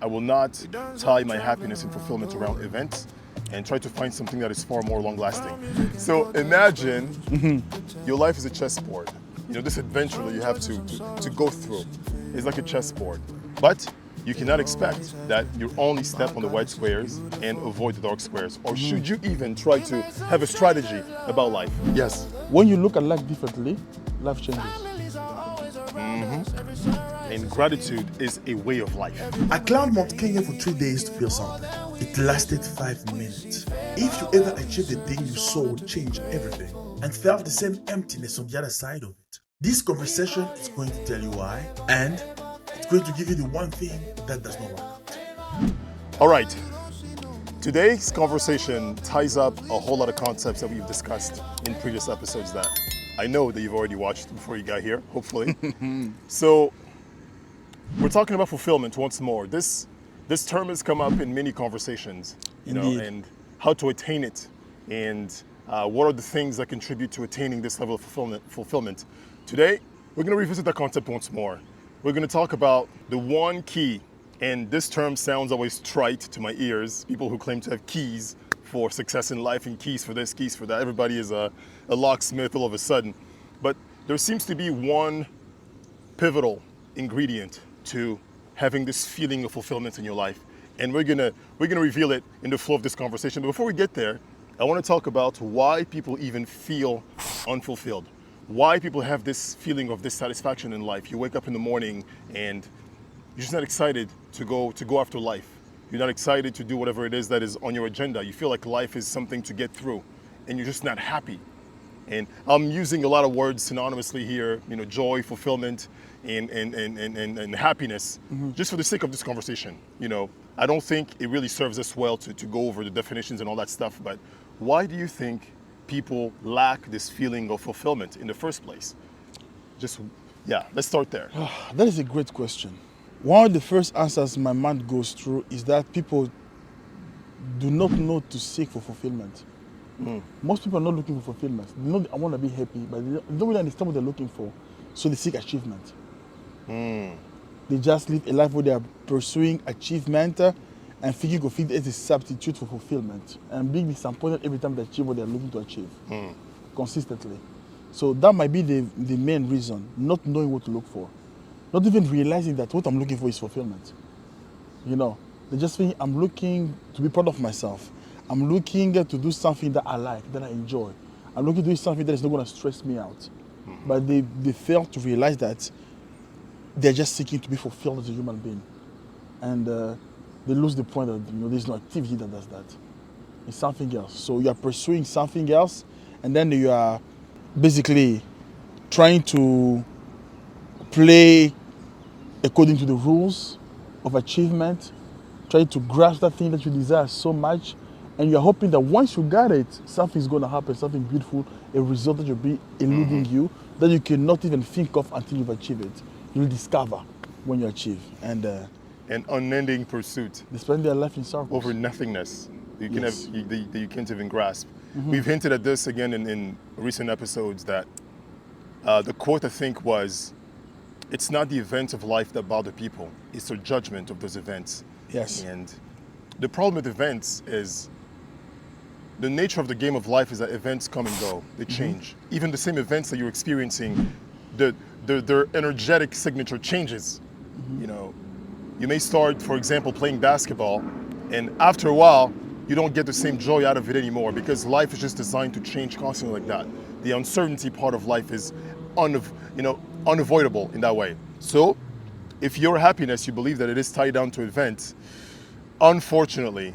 I will not tie my happiness and fulfillment around events and try to find something that is far more long-lasting. So imagine your life is a chessboard. You know, this adventure that you have to go through is like a chessboard. But you cannot expect that you only step on the white squares and avoid the dark squares. Or should you even try to have a strategy about life? Yes. When you look at life differently, life changes. And gratitude is a way of life. I climbed Mount Kenya for 3 days to feel something. It lasted 5 minutes. If you ever achieved the thing you saw would change everything and felt the same emptiness on the other side of it. This conversation is going to tell you why, and it's going to give you the one thing that does not work out. All right. Today's conversation ties up a whole lot of concepts that we've discussed in previous episodes that I know that you've already watched before you got here, hopefully. So we're talking about fulfillment once more. This term has come up in many conversations, you know, and how to attain it, and what are the things that contribute to attaining this level of fulfillment. Today, we're going to revisit that concept once more. We're going to talk about the one key, and this term sounds always trite to my ears. People who claim to have keys for success in life and keys for this, keys for that. Everybody is a locksmith all of a sudden. But there seems to be one pivotal ingredient to having this feeling of fulfillment in your life. And we're gonna reveal it in the flow of this conversation. But before we get there, I want to talk about why people even feel unfulfilled. Why people have this feeling of dissatisfaction in life. You wake up in the morning and you're just not excited to go after life. You're not excited to do whatever it is that is on your agenda. You feel like life is something to get through, and you're just not happy. And I'm using a lot of words synonymously here, you know, joy, fulfillment, and happiness, just for the sake of this conversation. You know, I don't think it really serves us well to go over the definitions and all that stuff, but why do you think people lack this feeling of fulfillment in the first place? Let's start there. That is a great question. One of the first answers my mind goes through is that people do not know to seek for fulfillment. Most people are not looking for fulfillment. They know I want to be happy, but they don't really understand what they're looking for, so they seek achievement. They just live a life where they are pursuing achievement and thinking of it as a substitute for fulfillment, and being disappointed every time they achieve what they're looking to achieve consistently. So that might be the main reason, not knowing what to look for. Not even realizing that what I'm looking for is fulfillment. You know, they just think I'm looking to be proud of myself. I'm looking to do something that I like, that I enjoy. I'm looking to do something that is not going to stress me out. But they fail to realize that they're just seeking to be fulfilled as a human being. And they lose the point that, you know, there's no activity that does that. It's something else. So you are pursuing something else, and then you are basically trying to play according to the rules of achievement, trying to grasp that thing that you desire so much, and you're hoping that once you got it, something's going to happen, something beautiful, a result that will be eluding you, that you cannot even think of until you've achieved it. You'll discover when you achieve. And an unending pursuit. they spend their life in circles. Over nothingness that you, Yes. that you can't even grasp. We've hinted at this again in recent episodes that the quote I think was, it's not the events of life that bother people, it's their judgment of those events. Yes. And the problem with events is the nature of the game of life is that events come and go, they change. Even the same events that you're experiencing, their energetic signature changes. You know, you may start, for example, playing basketball, and after a while, you don't get the same joy out of it anymore because life is just designed to change constantly like that. The uncertainty part of life is unavoidable in that way. So, if your happiness, you believe that it is tied down to events, unfortunately,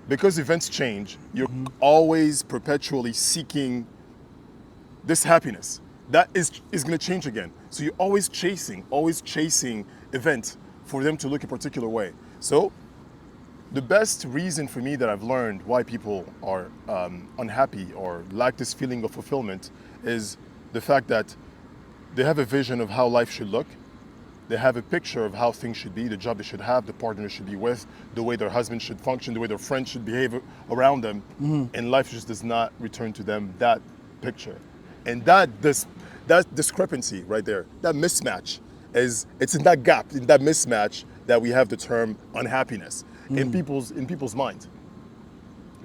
because events change, you're always perpetually seeking this happiness. That is going to change again. So you're always chasing events for them to look a particular way. So the best reason for me that I've learned why people are unhappy or lack this feeling of fulfillment is the fact that they have a vision of how life should look. They have a picture of how things should be, the job they should have, the partner they should be with, the way their husband should function, the way their friends should behave around them. And life just does not return to them that picture. And that discrepancy right there, that mismatch, it's in that gap, in that mismatch, that we have the term unhappiness in people's mind.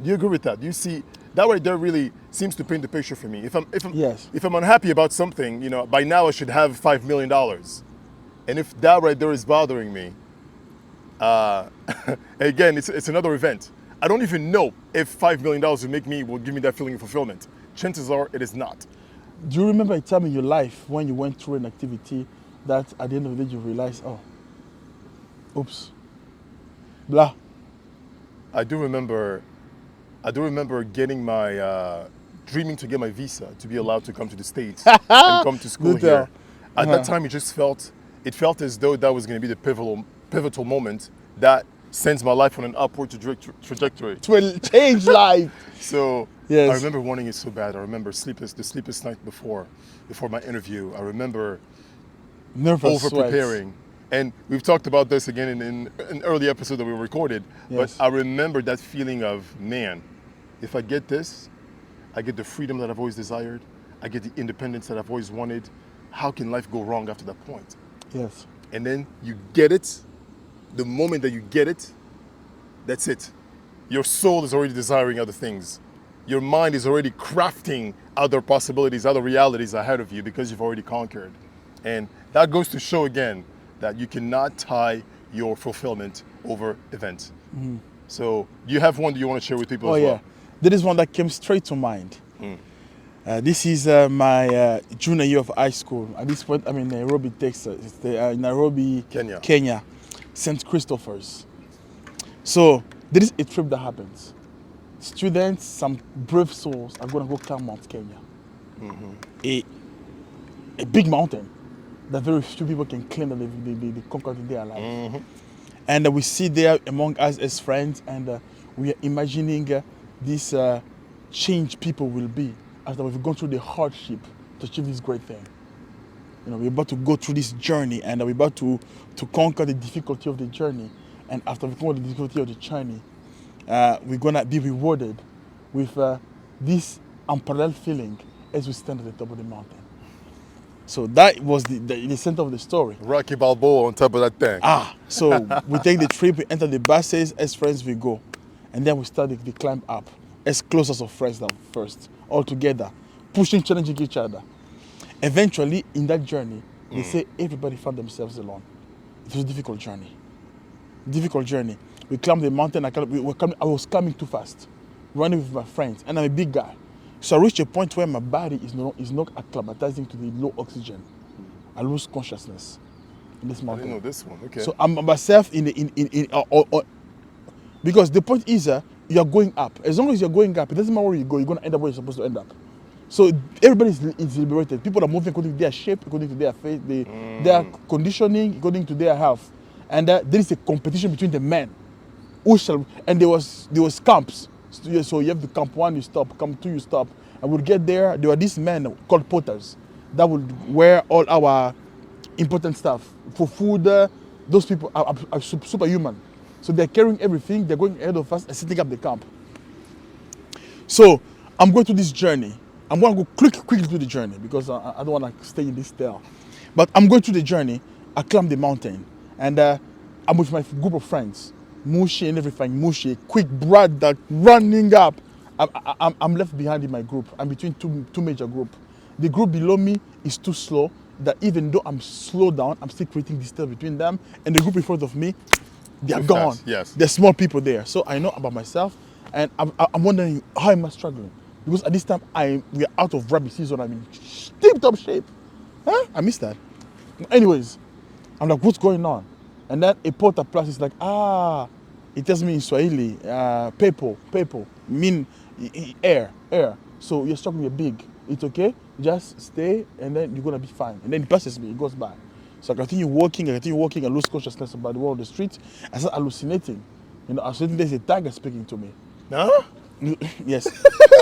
Do you agree with that? Do you see that right there really seems to paint the picture for me? Yes. If I'm unhappy about something, by now I should have $5 million. And if that right there is bothering me, again, it's another event. I don't even know if $5 million will give me that feeling of fulfillment. Chances are it is not. Do you remember a time in your life when you went through an activity that at the end of the day you realized, oh, oops, blah. I do remember getting my dreaming to get my visa to be allowed to come to the States and come to school Do here. tell. At that time, it felt as though that was going to be the pivotal moment that sends my life on an upward trajectory. It will change life. So Yes. I remember wanting it so bad. I remember the sleepless night before my interview. I remember Nervous over sweats. preparing. And we've talked about this again in an early episode that we recorded. Yes. But I remember that feeling of, man, if I get this, I get the freedom that I've always desired. I get the independence that I've always wanted. How can life go wrong after that point? Yes. And then you get it. The moment that you get it, that's it. Your soul is already desiring other things. Your mind is already crafting other possibilities, other realities ahead of you because you've already conquered. And that goes to show again that you cannot tie your fulfillment over events. So do you have one that you want to share with people Oh as yeah, well? there is one that came straight to mind. This is my junior year of high school. At this point, I'm in Nairobi, Texas. It's Nairobi, Kenya. St. Christopher's. So there is a trip that happens. Students, some brave souls are going to go climb Mount Kenya. A big mountain that very few people can claim that they conquered in their life. And we sit there among us as friends, and we are imagining this change people will be after we've gone through the hardship to achieve this great thing. We're about to go through this journey, and we're about to conquer the difficulty of the journey. And after we conquer the difficulty of the journey, we're gonna be rewarded with this unparalleled feeling as we stand at the top of the mountain. So that was the center of the story. Rocky Balboa on top of that thing. So we take the trip, we enter the buses, as friends we go. And then we start the climb up, as close as our friends now first, all together, pushing, challenging each other. Eventually, in that journey, they say everybody found themselves alone. It was a difficult journey. We climbed the mountain, I was climbing too fast, running with my friends, and I'm a big guy. So I reached a point where my body is not acclimatizing to the low oxygen. I lose consciousness in this I mountain. didn't know this one. Okay. So I'm myself because the point is you're going up. As long as you're going up, it doesn't matter where you go, you're going to end up where you're supposed to end up. So everybody is liberated. People are moving according to their shape, according to their face, their conditioning, according to their health. And there is a competition between the men. And there was camps. So you have the camp 1, you stop, camp 2, you stop. And we'll get there. There were these men called porters that would wear all our important stuff. For food, those people are superhuman. So they're carrying everything, they're going ahead of us and setting up the camp. So I'm going to this journey. I'm going to go quickly through the journey because I don't want to stay in this tale. But I'm going through the journey. I climb the mountain. And I'm with my group of friends. Mushi and everything. Mushi, quick brother, running up. I'm left behind in my group. I'm between two major groups. The group below me is too slow that even though I'm slowed down, I'm still creating distance between them. And the group in front of me, they are gone. Fast, yes. There's small people there. So I know about myself. And I'm wondering, how am I struggling? Because at this time, we are out of rabbit season. I'm in tip-top shape. I missed that. Anyways, I'm like, what's going on? And then a porter plus is like, it tells me in Swahili, pepo, mean air. So you're struggling, you're big. It's okay, just stay and then you're gonna be fine. And then he passes me, he goes by. So I continue walking, I lose consciousness about the world, the street. I start hallucinating. There's a tiger speaking to me. Huh? Yes.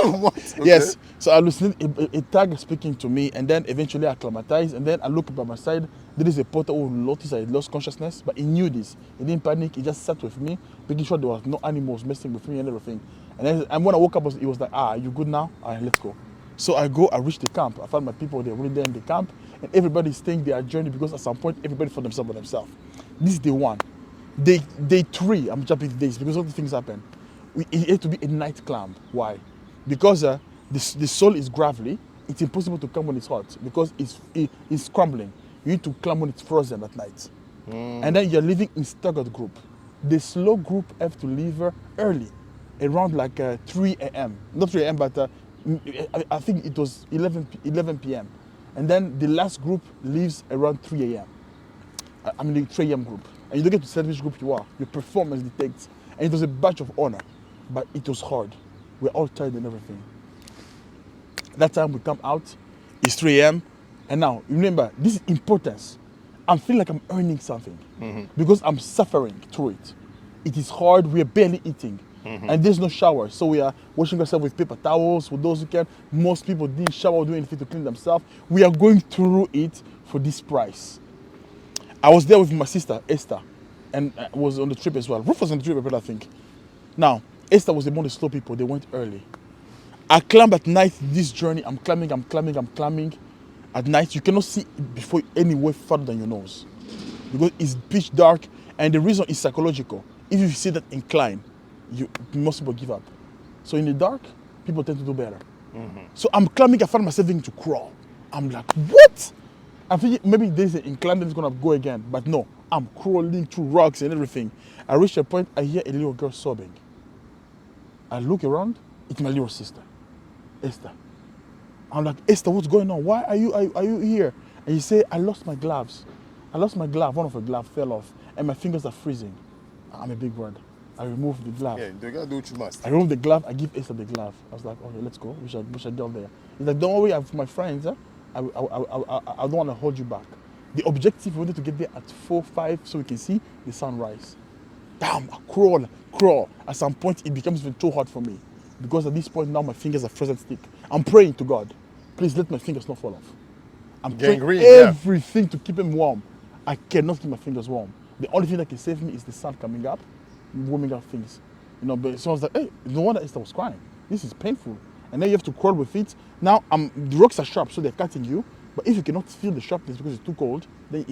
What? Okay. Yes. So I hallucinate a tiger speaking to me, and then eventually I acclimatize, and then I look by my side. There is a porter who noticed I lost consciousness, but he knew this. He didn't panic. He just sat with me, making sure there was no animals messing with me and everything. And when I woke up, he was like, you good now? All right, let's go. So I reach the camp. I found my people, they're already there in the camp, and everybody's staying their journey because at some point, everybody found themselves by themselves. This is day 1. Day 3, I'm jumping days because all the things happen. It had to be a night climb. Why? Because the soil is gravelly. It's impossible to climb when it's hot because it's crumbling. You need to climb when it's frozen at night. And then you're living in staggered group. The slow group have to leave early, around like 3 a.m. Not 3 a.m., but I think it was 11 p.m. And then the last group leaves around 3 a.m. I mean the 3 a.m. group. And you don't get to decide which group you are. Your performance dictates. And it was a badge of honor, but it was hard. We're all tired and everything. That time we come out, it's 3 a.m. And now, remember, this is importance. I'm feeling like I'm earning something because I'm suffering through it. It is hard, we're barely eating. And there's no shower. So we are washing ourselves with paper towels for those who can. Most people didn't shower or do anything to clean themselves. We are going through it for this price. I was there with my sister, Esther, and I was on the trip as well. Ruth was on the trip, I think. Now, Esther was among the slow people. They went early. I climb at night this journey. I'm climbing. At night, you cannot see before anywhere further than your nose because it's pitch dark, and the reason is psychological. If you see that incline, most people give up. So in the dark, people tend to do better. So I'm climbing. I find myself having to crawl. I'm like, what? I'm thinking maybe there's an incline that's gonna go again, but no. I'm crawling through rocks and everything. I reach a point. I hear a little girl sobbing. I look around. It's my little sister, Esther. I'm like, Esther, what's going on? Why are you here? And you say, I lost my gloves. I lost my glove. One of the gloves fell off, and my fingers are freezing. I'm a big brother. I remove the glove. Yeah, you gotta do what you must. I remove the glove. I give Esther the glove. I was like, okay, let's go. We shall get there. He's like, don't worry, I'm my friends. I don't want to hold you back. The objective, we wanted to get there at 4, 5 so we can see the sunrise. Damn, I crawl. At some point, it becomes even too hard for me. Because at this point now, my fingers are frozen stick. I'm praying to God, please let my fingers not fall off. I'm praying everything to keep them warm. I cannot keep my fingers warm. The only thing that can save me is the sun coming up, warming up things. You know, but someone's like, hey, no wonder Esther was crying. This is painful. And then you have to crawl with it. Now, the rocks are sharp, so they're cutting you. But if you cannot feel the sharpness because it's too cold, then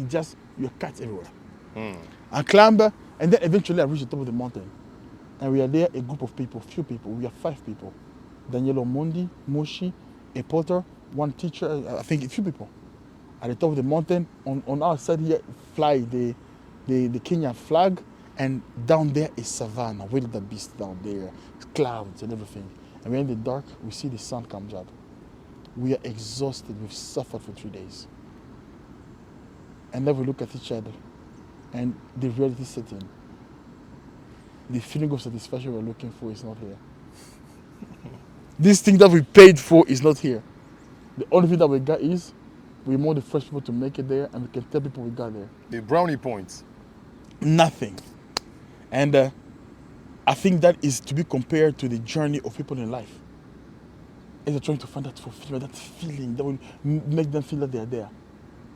you're cut everywhere. I climb, and then eventually I reach the top of the mountain. And we are there, a group of people, few people. We are 5 people. Daniel Omondi, Moshi, a porter, one teacher, I think a few people. At the top of the mountain, on our side here, fly the Kenyan flag. And down there is savannah, wildebeest down there, clouds and everything. And we're in the dark, we see the sun comes up. We are exhausted, we've suffered for 3 days. And then we look at each other, and the reality sets in. The feeling of satisfaction we're looking for is not here. This thing that we paid for is not here. The only thing that we got is, we're more the first people to make it there, and we can tell people we got there. The brownie points. Nothing. And I think that is to be compared to the journey of people in life. As they're trying to find that fulfillment, that feeling that will make them feel that they're there.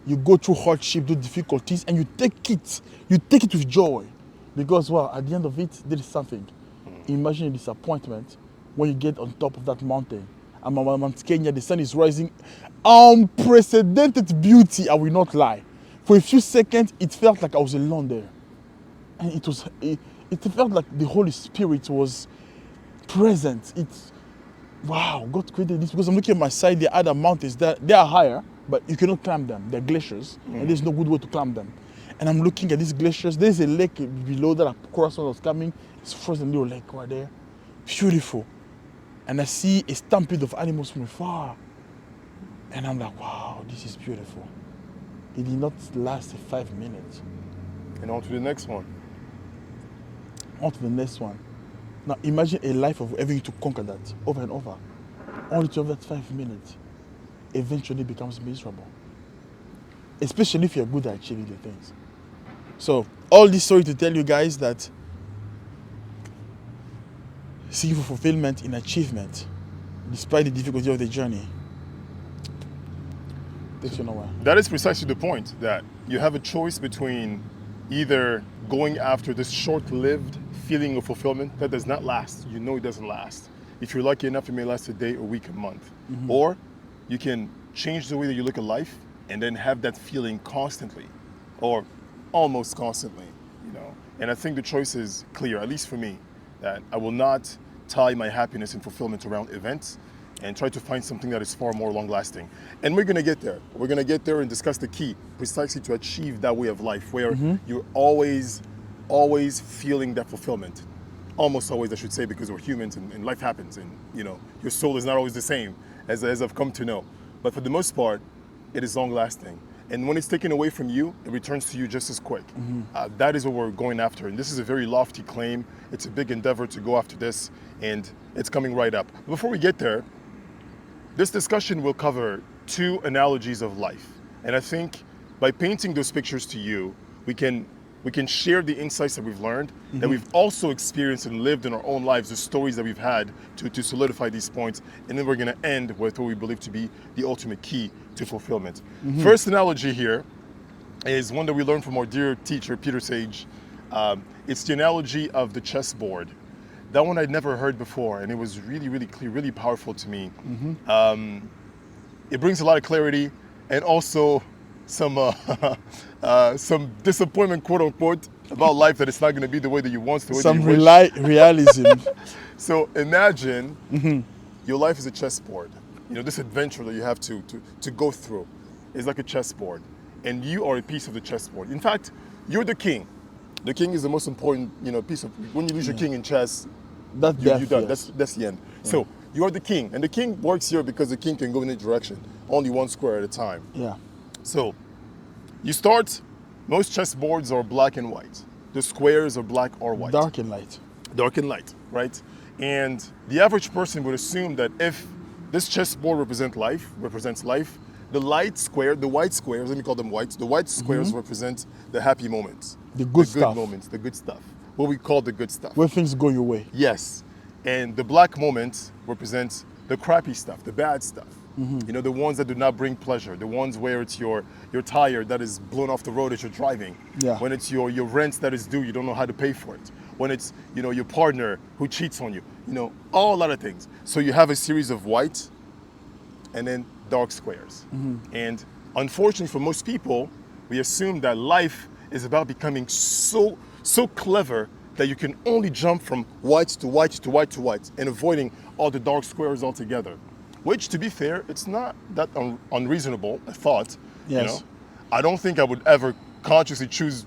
You go through hardship, do difficulties, and you take it with joy. Because, well, at the end of it, there is something. Imagine a disappointment when you get on top of that mountain. I'm on Mount Kenya, the sun is rising. Unprecedented beauty, I will not lie. For a few seconds, it felt like I was alone there. And it felt like the Holy Spirit was present. Wow, God created this. Because I'm looking at my side, the other mountains, they are higher, but you cannot climb them. They're glaciers, and there's no good way to climb them. And I'm looking at these glaciers. There's a lake below that across when I was coming. It's a frozen little lake right there. Beautiful. And I see a stampede of animals from afar. And I'm like, wow, this is beautiful. It did not last 5 minutes. And on to the next one. On to the next one. Now imagine a life of having to conquer that over and over. Only to have that 5 minutes eventually becomes miserable. Especially if you're good at achieving the things. So, all this story to tell you guys that seeking for fulfillment in achievement, despite the difficulty of the journey, takes you nowhere. That is precisely the point, that you have a choice between either going after this short-lived feeling of fulfillment that does not last. You know it doesn't last. If you're lucky enough, it may last a day, a week, a month. Or you can change the way that you look at life and then have that feeling constantly, or almost constantly, you know. And I think the choice is clear, at least for me, that I will not tie my happiness and fulfillment around events and try to find something that is far more long lasting. And we're gonna get there. We're gonna get there and discuss the key precisely to achieve that way of life where you're always feeling that fulfillment. Almost always, I should say, because we're humans and life happens and your soul is not always the same as I've come to know. But for the most part, it is long lasting. And when it's taken away from you, it returns to you just as quick. That is what we're going after. And this is a very lofty claim. It's a big endeavor to go after this, and it's coming right up. But before we get there, this discussion will cover two analogies of life. And I think by painting those pictures to you, we can share the insights that we've learned, that we've also experienced and lived in our own lives, the stories that we've had to solidify these points. And then we're gonna end with what we believe to be the ultimate key to fulfillment. First analogy here is one that we learned from our dear teacher, Peter Sage. It's the analogy of the chessboard. That one I'd never heard before, and it was really, really clear, really powerful to me. It brings a lot of clarity and also some disappointment, quote unquote, about life, that it's not going to be the way that you want to. Some realism. So imagine your life is a chessboard. This adventure that you have to go through is like a chessboard, and you are a piece of the chessboard. In fact, you're the king. The king is the most important, piece of. When you lose your king in chess, That's you're death, done. yes. That's the end. So you are the king, and the king works here because the king can go in any direction, only one square at a time. Yeah. So you start. Most chessboards are black and white. The squares are black or white. Dark and light. Dark and light, right? And the average person would assume that if this chessboard represents life, the white squares, let me call them whites, the white squares represent the happy moments. The good stuff. Moments, the good stuff. What we call the good stuff. Where things go your way. Yes. And the black moments represent the crappy stuff, the bad stuff. The ones that do not bring pleasure, the ones where it's your tire that is blown off the road as you're driving. Yeah. When it's your rent that is due, you don't know how to pay for it. When it's your partner who cheats on you, a lot of things. So you have a series of white and then dark squares. And unfortunately for most people, we assume that life is about becoming so clever that you can only jump from white to white to white to white and avoiding all the dark squares altogether. Which, to be fair, it's not that unreasonable a thought. Yes. I don't think I would ever consciously choose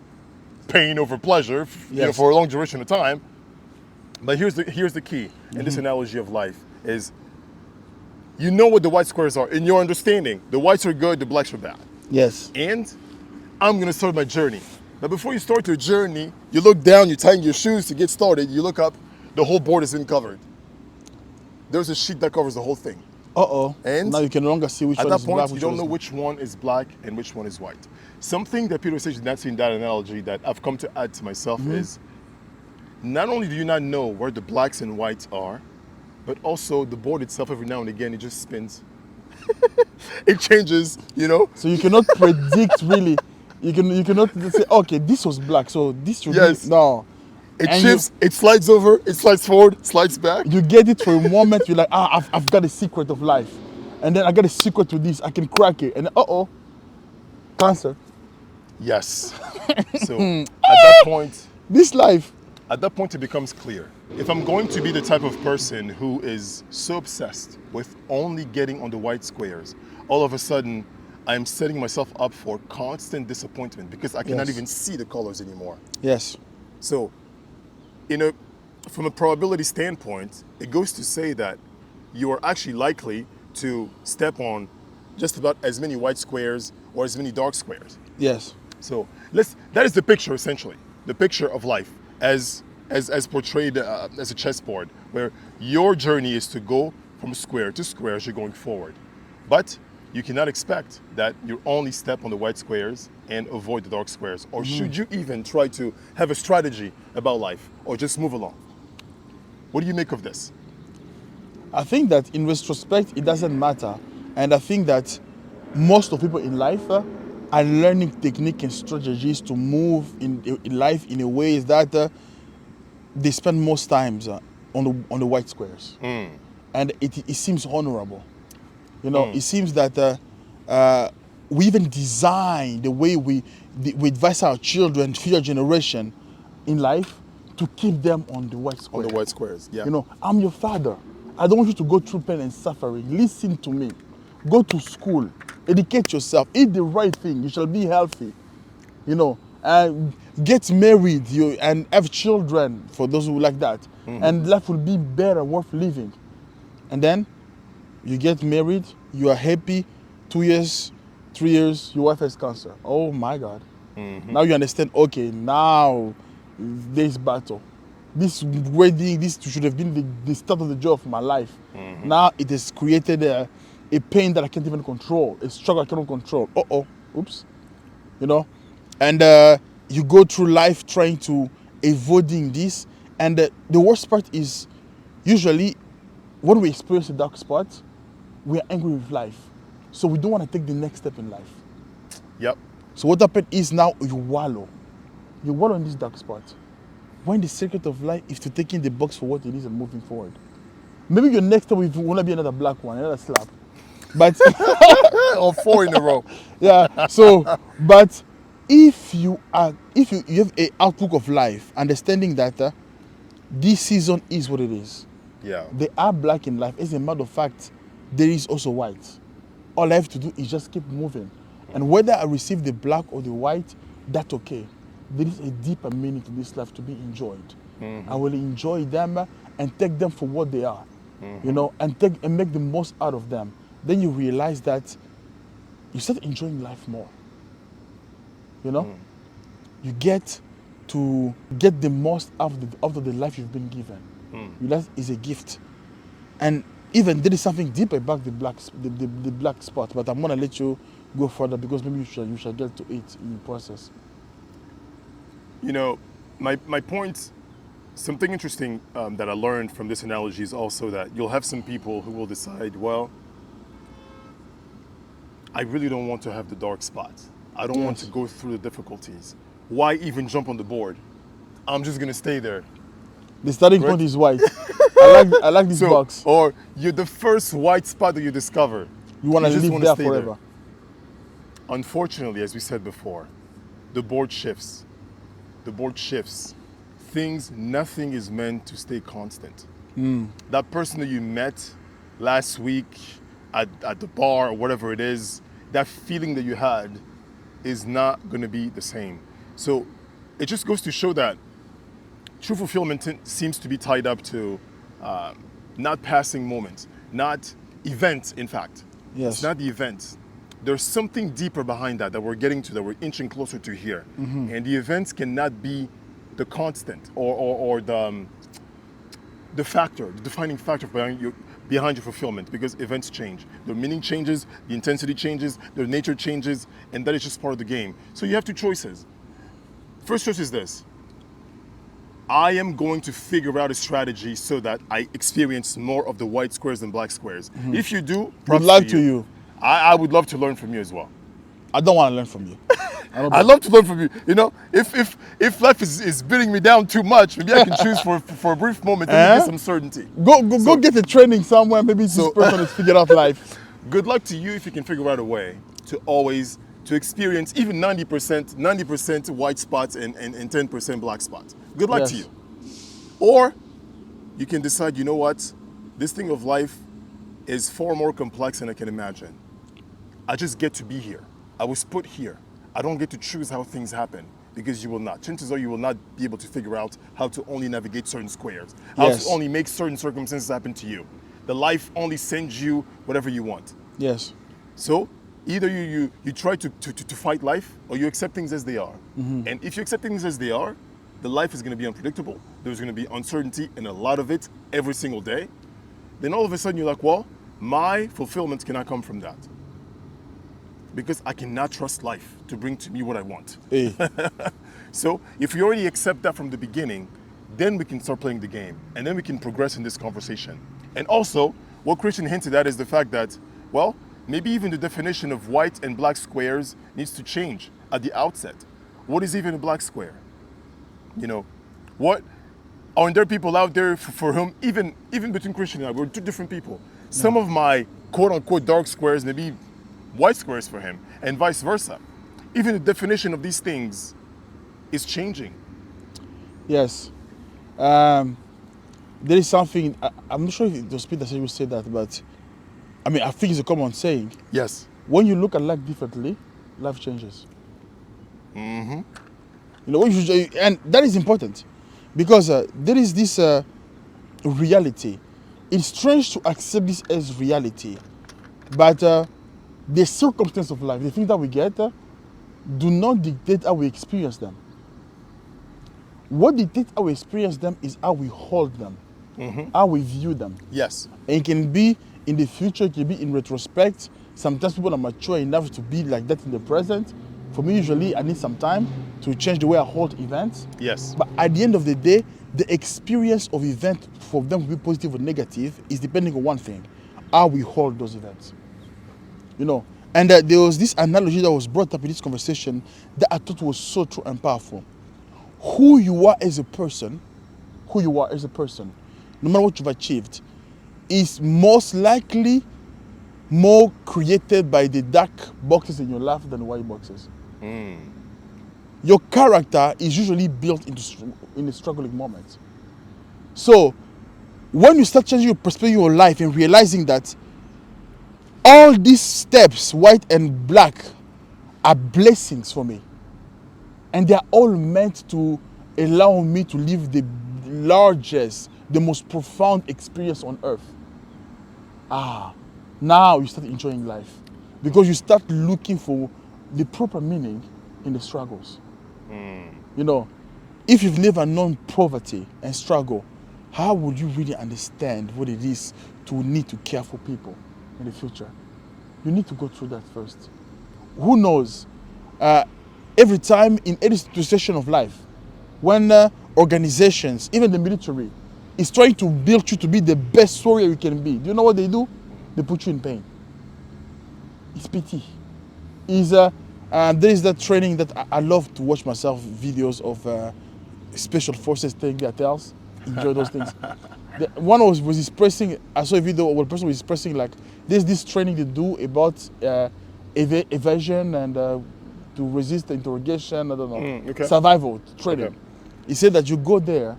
pain over pleasure Yes. for a long duration of time. But here's the key in this analogy of life is what the white squares are. In your understanding, the whites are good, the blacks are bad. Yes. And I'm going to start my journey. But before you start your journey, you look down, you tighten your shoes to get started, you look up, the whole board has been covered. There's a sheet that covers the whole thing. And now you can no longer see which at one that is point, black, you which don't one know is which one is black and which one is white. Something that Peter Sage did not see in that analogy that I've come to add to myself is, not only do you not know where the blacks and whites are, but also the board itself, every now and again, it just spins. It changes, So you cannot predict really. You cannot say, okay, this was black, so this should Yes. be no. It And shifts, it slides over, it slides forward, slides back. You get it for a moment. You're like, I've got a secret of life, and then I got a secret to this. I can crack it, and then, cancer. Yes. So at that point, This life. it becomes clear. If I'm going to be the type of person who is so obsessed with only getting on the white squares, all of a sudden, I'm setting myself up for constant disappointment because I cannot Yes. even see the colors anymore. Yes. So, from a probability standpoint, it goes to say that you are actually likely to step on just about as many white squares or as many dark squares. Yes. So that is the picture, essentially, the picture of life as portrayed as a chessboard, where your journey is to go from square to square as you're going forward. But you cannot expect that you only step on the white squares and avoid the dark squares. Or should you even try to have a strategy about life or just move along? What do you make of this? I think that in retrospect, it doesn't matter. And I think that most of people in life are learning technique and strategies to move in life in a way that they spend most times on the white squares. And it seems honorable. It seems that we even design the way we advise our children, future generation, in life to keep them on the white On square. the white squares, yeah. You know, I'm your father. I don't want you to go through pain and suffering. Listen to me. Go to school. Educate yourself. Eat the right thing. You shall be healthy. You know, and get married and have children for those who like that. And life will be better, worth living. And then you get married, you are happy, 2 years, 3 years, your wife has cancer. Oh my God. Now you understand, okay, now this battle. This wedding, this should have been the start of the joy of my life. Now it has created a pain that I can't even control, a struggle I cannot control. Oops. You know? And you go through life trying to avoiding this. And the worst part is usually when we experience a dark spot, we are angry with life. So we don't want to take the next step in life. Yep. So what happened is now you wallow. You wallow in this dark spot. When the secret of life is to take in the box for what it is and moving forward. Maybe your next step will want to be another black one, another slap. But Or 4 in a row. yeah. So, but if you have a outlook of life, understanding that this season is what it is. Yeah. They are black in life. As a matter of fact, there is also white. All I have to do is just keep moving. And whether I receive the black or the white, that's okay. There is a deeper meaning to this life to be enjoyed. I will enjoy them and take them for what they are. You know, and make the most out of them. Then you realize that you start enjoying life more. You know? You get to get the most out of the life you've been given. That is a gift. And even there is something deeper about the black spot, but I'm gonna let you go further because maybe you shall get to it in the process. You know, my point, something interesting that I learned from this analogy is also that you'll have some people who will decide, well, I really don't want to have the dark spot. I don't want to go through the difficulties. Why even jump on the board? I'm just gonna stay there. The starting point is white. I like this box. Or you're the first white spot that you discover. You want to just live wanna there stay forever. Unfortunately, as we said before, the board shifts. The board shifts. Nothing is meant to stay constant. That person that you met last week at the bar or whatever it is, that feeling that you had is not going to be the same. So it just goes to show that true fulfillment seems to be tied up to not passing moments, not events, in fact. Yes. It's not the event. There's something deeper behind that we're getting to, that we're inching closer to here. And the events cannot be the constant or the factor, the defining factor behind your fulfillment, because events change. Their meaning changes, the intensity changes, their nature changes, and that is just part of the game. So you have two choices. First choice is this. I am going to figure out a strategy so that I experience more of the white squares than black squares. If you do, props Good luck to you. I would love to learn from you as well. I don't want to learn from you. I love to learn from you. You know, if life is beating me down too much, maybe I can choose for a brief moment and get some certainty. Go get a training somewhere. Maybe this person has figured out life. Good luck to you if you can figure out a way to experience even 90% white spots and 10% black spots. Good luck to you. Or you can decide, you know what, this thing of life is far more complex than I can imagine. I just get to be here. I was put here. I don't get to choose how things happen, because you will not. Chances are you will not be able to figure out how to only navigate certain squares, how to only make certain circumstances happen to you. The life only sends you whatever you want. Yes. So either you try to fight life, or you accept things as they are. And if you accept things as they are, the life is going to be unpredictable. There's going to be uncertainty, and a lot of it every single day. Then all of a sudden you're like, well, my fulfillment cannot come from that, because I cannot trust life to bring to me what I want. Hey. So if we already accept that from the beginning, then we can start playing the game, and then we can progress in this conversation. And also, what Christian hinted at is the fact that, well, maybe even the definition of white and black squares needs to change at the outset. What is even a black square? You know, what aren't there people out there for whom, even between Christian and I, we're two different people. Some of my quote-unquote dark squares may be white squares for him, and vice versa. Even the definition of these things is changing. Yes. There is something, I'm not sure if it was Peter who said that, but I mean, I think it's a common saying. Yes. When you look at life differently, life changes. Mm-hmm. You know, and that is important because there is this reality. It's strange to accept this as reality, but the circumstances of life, the things that we get, do not dictate how we experience them. What dictates how we experience them is how we hold them, how we view them. Yes. And it can be in the future, it can be in retrospect. Sometimes people are mature enough to be like that in the present. For me, usually, I need some time to change the way I hold events. Yes. But at the end of the day, the experience of event, for them to be positive or negative, is depending on one thing: how we hold those events. You know, and there was this analogy that was brought up in this conversation that I thought was so true and powerful. Who you are as a person, no matter what you've achieved, is most likely more created by the dark boxes in your life than the white boxes. Your character is usually built in the struggling moments. So when you start changing your perspective of your life and realizing that all these steps, white and black, are blessings for me, and they are all meant to allow me to live the largest, the most profound experience on earth. Now you start enjoying life because you start looking for the proper meaning in the struggles. You know, if you've never known poverty and struggle, how would you really understand what it is to need to care for people in the future? You need to go through that first. Who knows? Every time in any situation of life, when organizations, even the military, is trying to build you to be the best warrior you can be, do you know what they do? They put you in pain. It's pity. There is that training that I love to watch myself videos of special forces taking their tails. Enjoy those things. One was expressing, I saw a video where a person was expressing like, there's this training they do about evasion and to resist the interrogation, I don't know, Okay. survival training. Okay. He said that you go there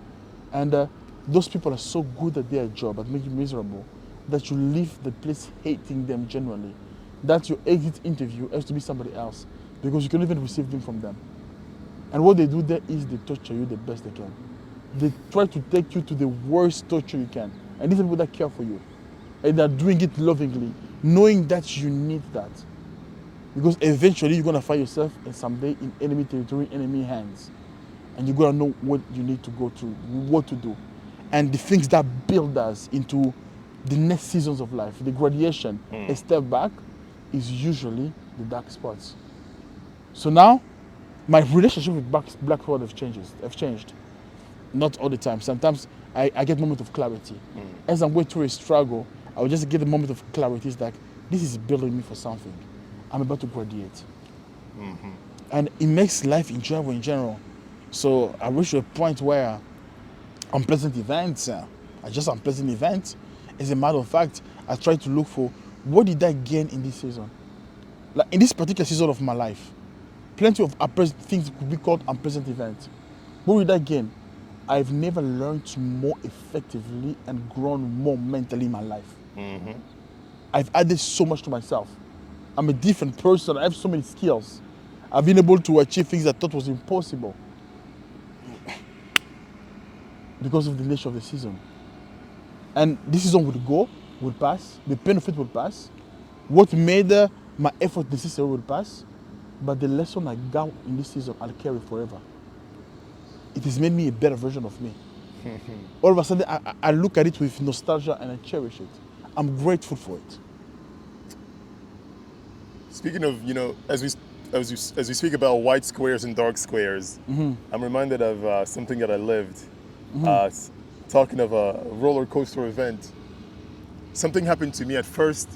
and those people are so good at their job, at making you miserable, that you leave the place hating them genuinely. That your exit interview has to be somebody else because you can even receive them from them. And what they do there is they torture you the best they can. They try to take you to the worst torture you can. And these are people that care for you. And they're doing it lovingly, knowing that you need that. Because eventually you're going to find yourself someday in enemy territory, enemy hands. And you're going to know what you need to go through, what to do. And the things that build us into the next seasons of life, the graduation, a step back, is usually the dark spots. So now, my relationship with Blackboard have changed. Not all the time. Sometimes I get moments of clarity. As I'm going through a struggle, I will just get a moment of clarity. It's like, this is building me for something. I'm about to graduate. And it makes life enjoyable in general. So I reach a point where unpleasant events are just unpleasant events. As a matter of fact, I try to look for what did I gain in this season? Like in this particular season of my life, plenty of things could be called unpleasant events. What did I gain? I've never learned more effectively and grown more mentally in my life. I've added so much to myself. I'm a different person. I have so many skills. I've been able to achieve things I thought was impossible because of the nature of the season. And this season will pass. The pain of it will pass. What made my effort necessary will pass. But the lesson I got in this season, I'll carry forever. It has made me a better version of me. All of a sudden, I look at it with nostalgia and I cherish it. I'm grateful for it. Speaking of, as we speak about white squares and dark squares, I'm reminded of something that I lived. Talking of a roller coaster event, something happened to me. At first,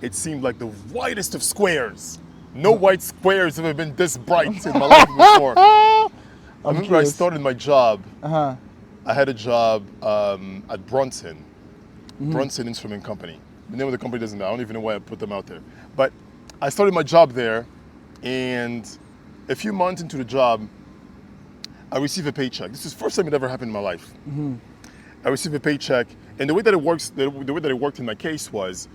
it seemed like the whitest of squares. No white squares have ever been this bright in my life before. I remember I started my job. I had a job at Brunson Instrument Company. The name of the company doesn't know. I don't even know why I put them out there. But I started my job there, and a few months into the job, I receive a paycheck. This is the first time it ever happened in my life. I receive a paycheck, and the way that it works, the way that it worked in my case was,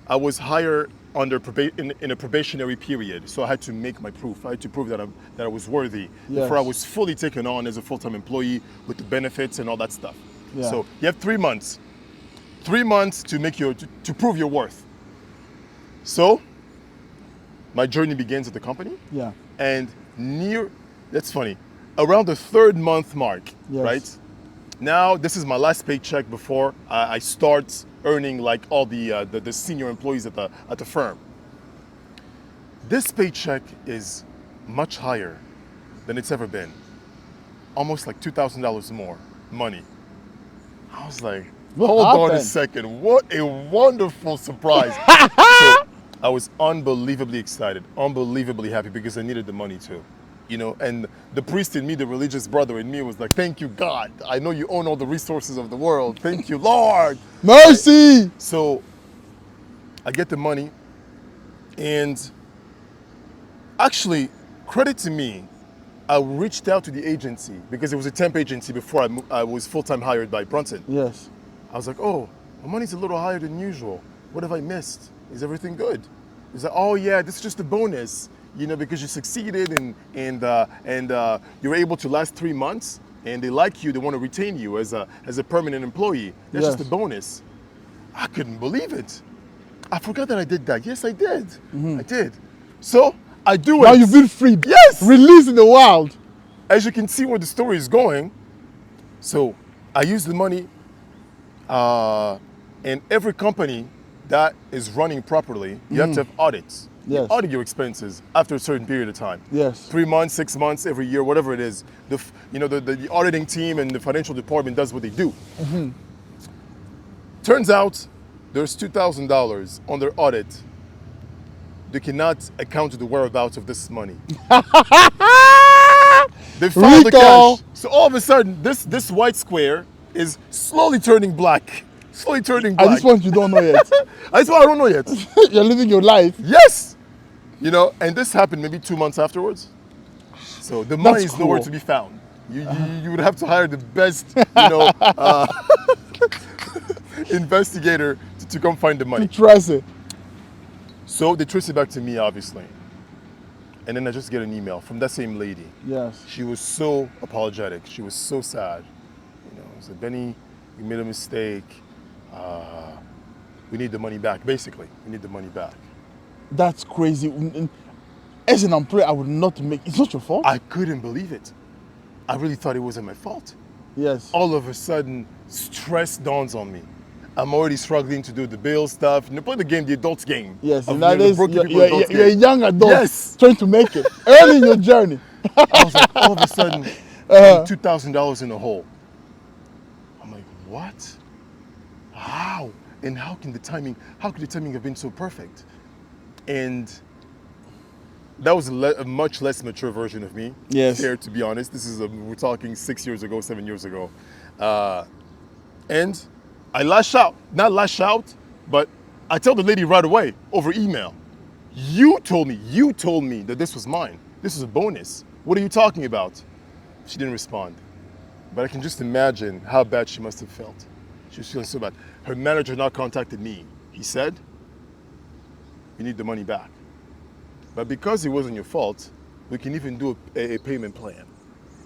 I was hired under in a probationary period, so I had to make my proof. I had to prove that I was worthy before I was fully taken on as a full-time employee with the benefits and all that stuff. Yeah. So you have 3 months, to make to prove your worth. So my journey begins at the company. Yeah. And that's funny, around the 3rd month mark, Yes. right? Now, this is my last paycheck before I start earning like all the senior employees at the firm. This paycheck is much higher than it's ever been. Almost like $2,000 more money. I was like, hold on a second, what a wonderful surprise. So I was unbelievably excited, unbelievably happy because I needed the money too. You know, and the priest in me, the religious brother in me was like, thank you, God. I know you own all the resources of the world. Thank you, Lord. Mercy! So I get the money, and actually, credit to me, I reached out to the agency because it was a temp agency before I was full-time hired by Brunson. Yes. I was like, oh, my money's a little higher than usual. What have I missed? Is everything good? He's like, oh yeah, this is just a bonus. You know, because you succeeded and you're able to last 3 months, and they like you, they want to retain you as a permanent employee. That's just a bonus. I couldn't believe it. I forgot that I did that. Yes, I did. I did. So I do it. Now you've been freed. Yes. Released in the wild. As you can see where the story is going. So I use the money, and every company that is running properly, you have to have audits. Yes. You audit your expenses after a certain period of time. Yes. 3 months, 6 months, every year, whatever it is. The auditing team and the financial department does what they do. Turns out there's $2,000 on their audit. They cannot account to the whereabouts of this money. They found the cash. So all of a sudden, this white square is slowly turning black. Slowly turning black. At this point, you don't know yet. At this point, I don't know yet. You're living your life. Yes. You know, and this happened maybe 2 months afterwards. So the money is nowhere to be found. You would have to hire the best, investigator to come find the money. To trace it. So they trace it back to me, obviously. And then I just get an email from that same lady. Yes. She was so apologetic. She was so sad. You know, I said, Benny, you made a mistake. We need the money back. Basically, we need the money back. That's crazy. As an employee, I would not make. It's not your fault. I couldn't believe it. I really thought it wasn't my fault. Yes. All of a sudden, stress dawns on me. I'm already struggling to do the bill stuff. Play the game, the adult's game. Yes, Of and that is, you're a young adult Yes. trying to make it early in your journey. I was like, all of a sudden, I'm $2,000 in a hole. I'm like, what? How? And how could the timing have been so perfect? And that was a much less mature version of me. Yes. Fair, to be honest. This is we're talking 6 years ago, 7 years ago. And I lash out. Not lash out, but I tell the lady right away over email. You told me that this was mine. This is a bonus. What are you talking about? She didn't respond. But I can just imagine how bad she must have felt. She was feeling so bad. Her manager now contacted me. He said, you need the money back. But because it wasn't your fault, we can even do a payment plan.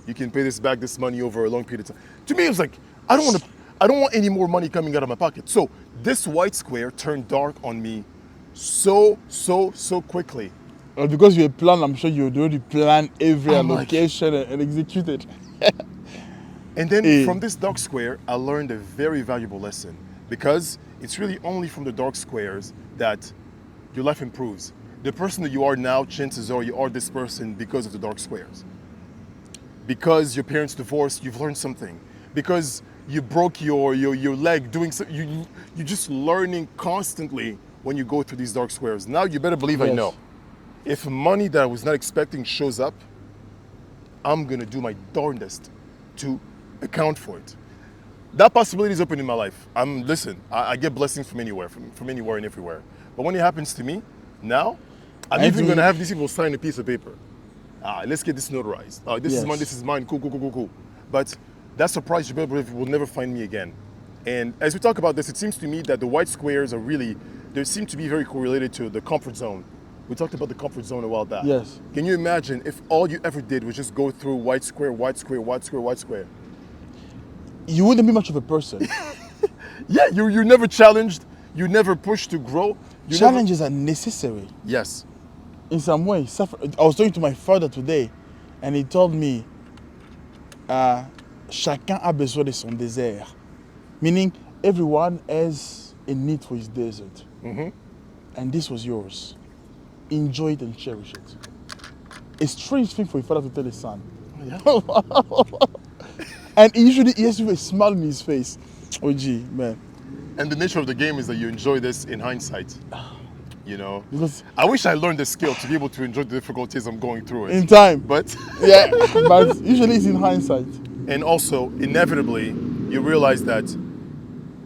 You can pay this money over a long period of time. To me, it was like, I don't want any more money coming out of my pocket. So this white square turned dark on me so quickly. Well, because you had planned, I'm sure you had already planned every allocation and executed. And then from this dark square, I learned a very valuable lesson, because it's really only from the dark squares that your life improves. The person that you are now, chances are you are this person because of the dark squares. Because your parents divorced, you've learned something. Because you broke your leg doing so, you're just learning constantly when you go through these dark squares. Now you better believe I know. If money that I was not expecting shows up, I'm gonna do my darndest to account for it. That possibility is open in my life. Listen, I get blessings from anywhere, from anywhere and everywhere. But when it happens to me, now, I'm even gonna have these people sign a piece of paper. let's get this notarized. This is Yes. mine, this is mine, cool, cool, cool, cool, cool. But that surprise you will never find me again. And as we talk about this, it seems to me that the white squares are really, they seem to be very correlated to the comfort zone. We talked about the comfort zone a while back. Yes. Can you imagine if all you ever did was just go through white square, white square, white square, white square? You wouldn't be much of a person. Yeah, you're never challenged, you never pushed to grow. Challenges are necessary. Yes. In some way. I was talking to my father today, and he told me, chacun a besoin de son désert. Meaning, everyone has a need for his desert. And this was yours. Enjoy it and cherish it. A strange thing for a father to tell his son. And usually he has a smile on his face. Oh gee, man. And the nature of the game is that you enjoy this in hindsight. You know, Because I wish I learned the skill to be able to enjoy the difficulties I'm going through it. in time. But Yeah, but usually it's in hindsight. and also inevitably you realize that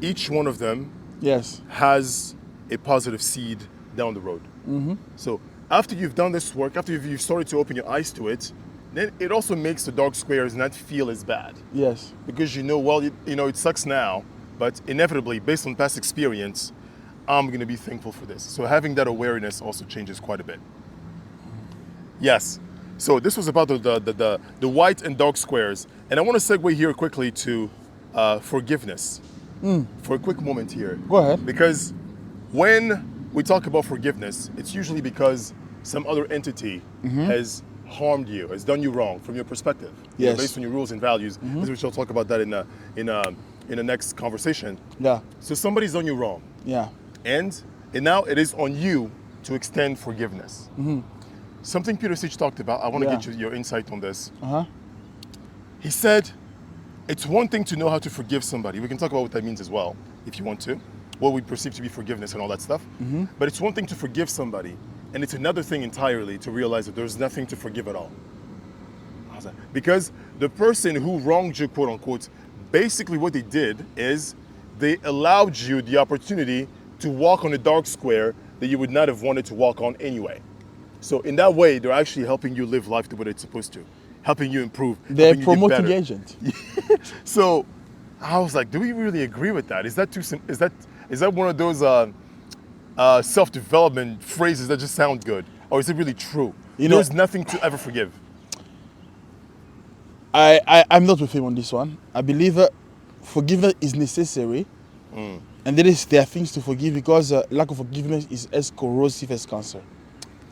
each one of them Yes. has a positive seed down the road. So after you've done this work, after you've started to open your eyes to it, then it also makes the dark squares not feel as bad. Yes. Because you know, well, you know, it sucks now, but inevitably, based on past experience, I'm going to be thankful for this. So having that awareness also changes quite a bit. Yes. So this was about the white and dark squares. And I want to segue here quickly to forgiveness for a quick moment here. Go ahead. Because when we talk about forgiveness, it's usually because some other entity has harmed you, has done you wrong from your perspective. You know, Yes. based on your rules and values. As we shall talk about that in the next conversation. Yeah. So somebody's done you wrong. Yeah. And now it is on you to extend forgiveness. Something Peter Sitch talked about, I want to Yeah. get your insight on this. Uh-huh. He said, it's one thing to know how to forgive somebody. We can talk about what that means as well, if you want to. What we perceive to be forgiveness and all that stuff. But it's one thing to forgive somebody, and it's another thing entirely to realize that there's nothing to forgive at all. How's that? Because the person who wronged you, quote unquote, basically what they did is they allowed you the opportunity to walk on a dark square that you would not have wanted to walk on anyway. So in that way, they're actually helping you live life the way it's supposed to, helping you improve. They're helping you get promoting better. agent. So I was like, do we really agree with that? Is that too? Is that one of those self-development phrases that just sound good, or is it really true? You know- There's nothing to ever forgive. I'm not with him on this one. I believe forgiveness is necessary. And there are things to forgive because lack of forgiveness is as corrosive as cancer.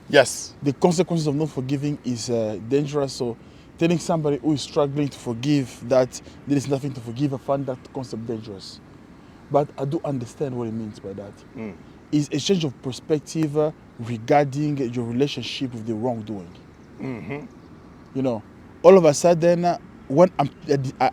Yes. The consequences of not forgiving is dangerous. So telling somebody who is struggling to forgive that there is nothing to forgive, I find that concept dangerous. But I do understand what it means by that. It's a change of perspective regarding your relationship with the wrongdoing. You know, all of a sudden, when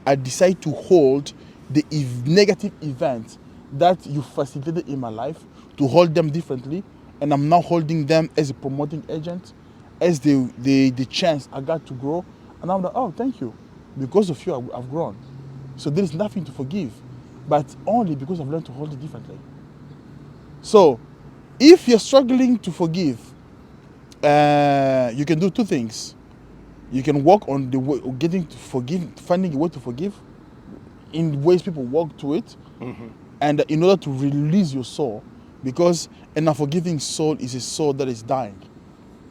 I decide to hold the negative event that you facilitated in my life, to hold them differently, and I'm now holding them as a promoting agent, as the chance I got to grow, and I'm like, oh, thank you. Because of you, I've grown. So there is nothing to forgive, but only because I've learned to hold it differently. So, if you're struggling to forgive, you can do two things. You can work on the way of getting to forgive, finding a way to forgive in ways people walk to it, and in order to release your soul, because an unforgiving soul is a soul that is dying.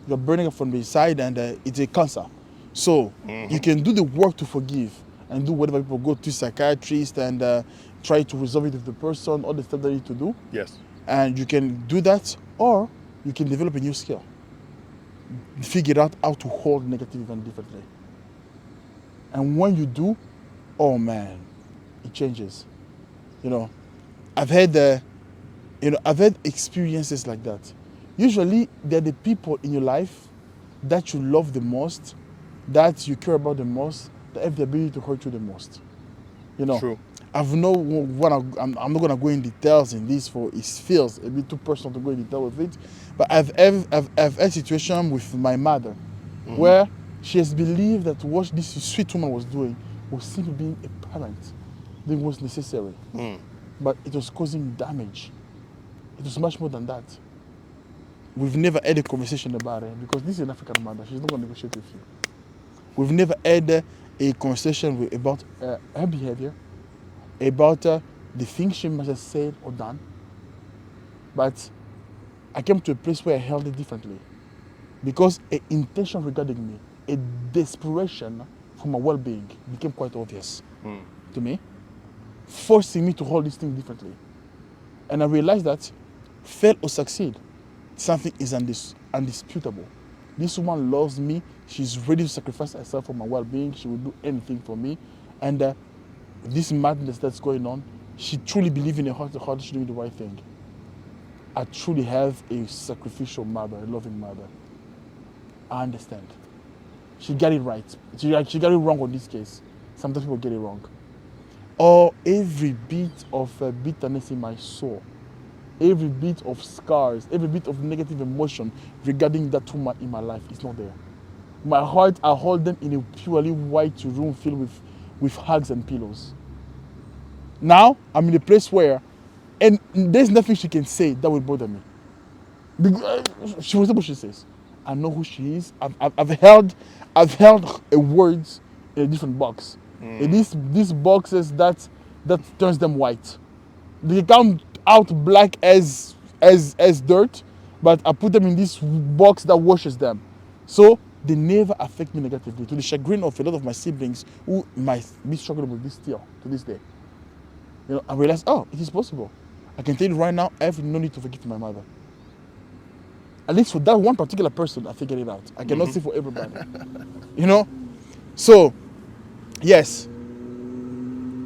You're burning up from the inside, and it's a cancer. So you can do the work to forgive and do whatever people go to psychiatrists and try to resolve it with the person, all the stuff they need to do. Yes. And you can do that, or you can develop a new skill. Figure out how to hold negative event differently. And when you do, oh man, it changes. You know, I've had experiences like that. Usually, they're the people in your life that you love the most, that you care about the most, that have the ability to hurt you the most. You know, True. I'm not gonna go in details in this, for it feels a bit too personal to go in detail with it. But I've had a situation with my mother, where she has believed that what this sweet woman was doing was simply being a parent. That was necessary, but it was causing damage. It was much more than that. we've never had a conversation about it because this is an African mother. She's not going to negotiate with you. We've never had a conversation about her behavior, about the things she must have said or done. But I came to a place where I held it differently because an intention regarding me, a desperation for my well-being became quite obvious to me, forcing me to hold this thing differently. And I realized that fail or succeed, something is undisputable. This woman loves me. She's ready to sacrifice herself for my well-being. She will do anything for me. And this madness that's going on, she truly believes in her heart to heart she's doing the right thing. I truly have a sacrificial mother, a loving mother. I understand. She got it right. She got it wrong on this case. Sometimes people get it wrong. Or every bit of bitterness in my soul, every bit of scars, every bit of negative emotion regarding that woman in my life is not there. My heart, I hold them in a purely white room filled with hugs and pillows. Now, I'm in a place where, and there's nothing she can say that will bother me. She will say what she says. I know who she is. I've held her words in a different box. And these boxes that turns them white. They come out black as dirt, but I put them in this box that washes them. So they never affect me negatively, to the chagrin of a lot of my siblings who might be struggling with this still to this day. You know, I realized, oh, it is possible. I can tell you right now, I have no need to forgive my mother. At least for that one particular person, I figured it out. I cannot say for everybody. You know? So, yes,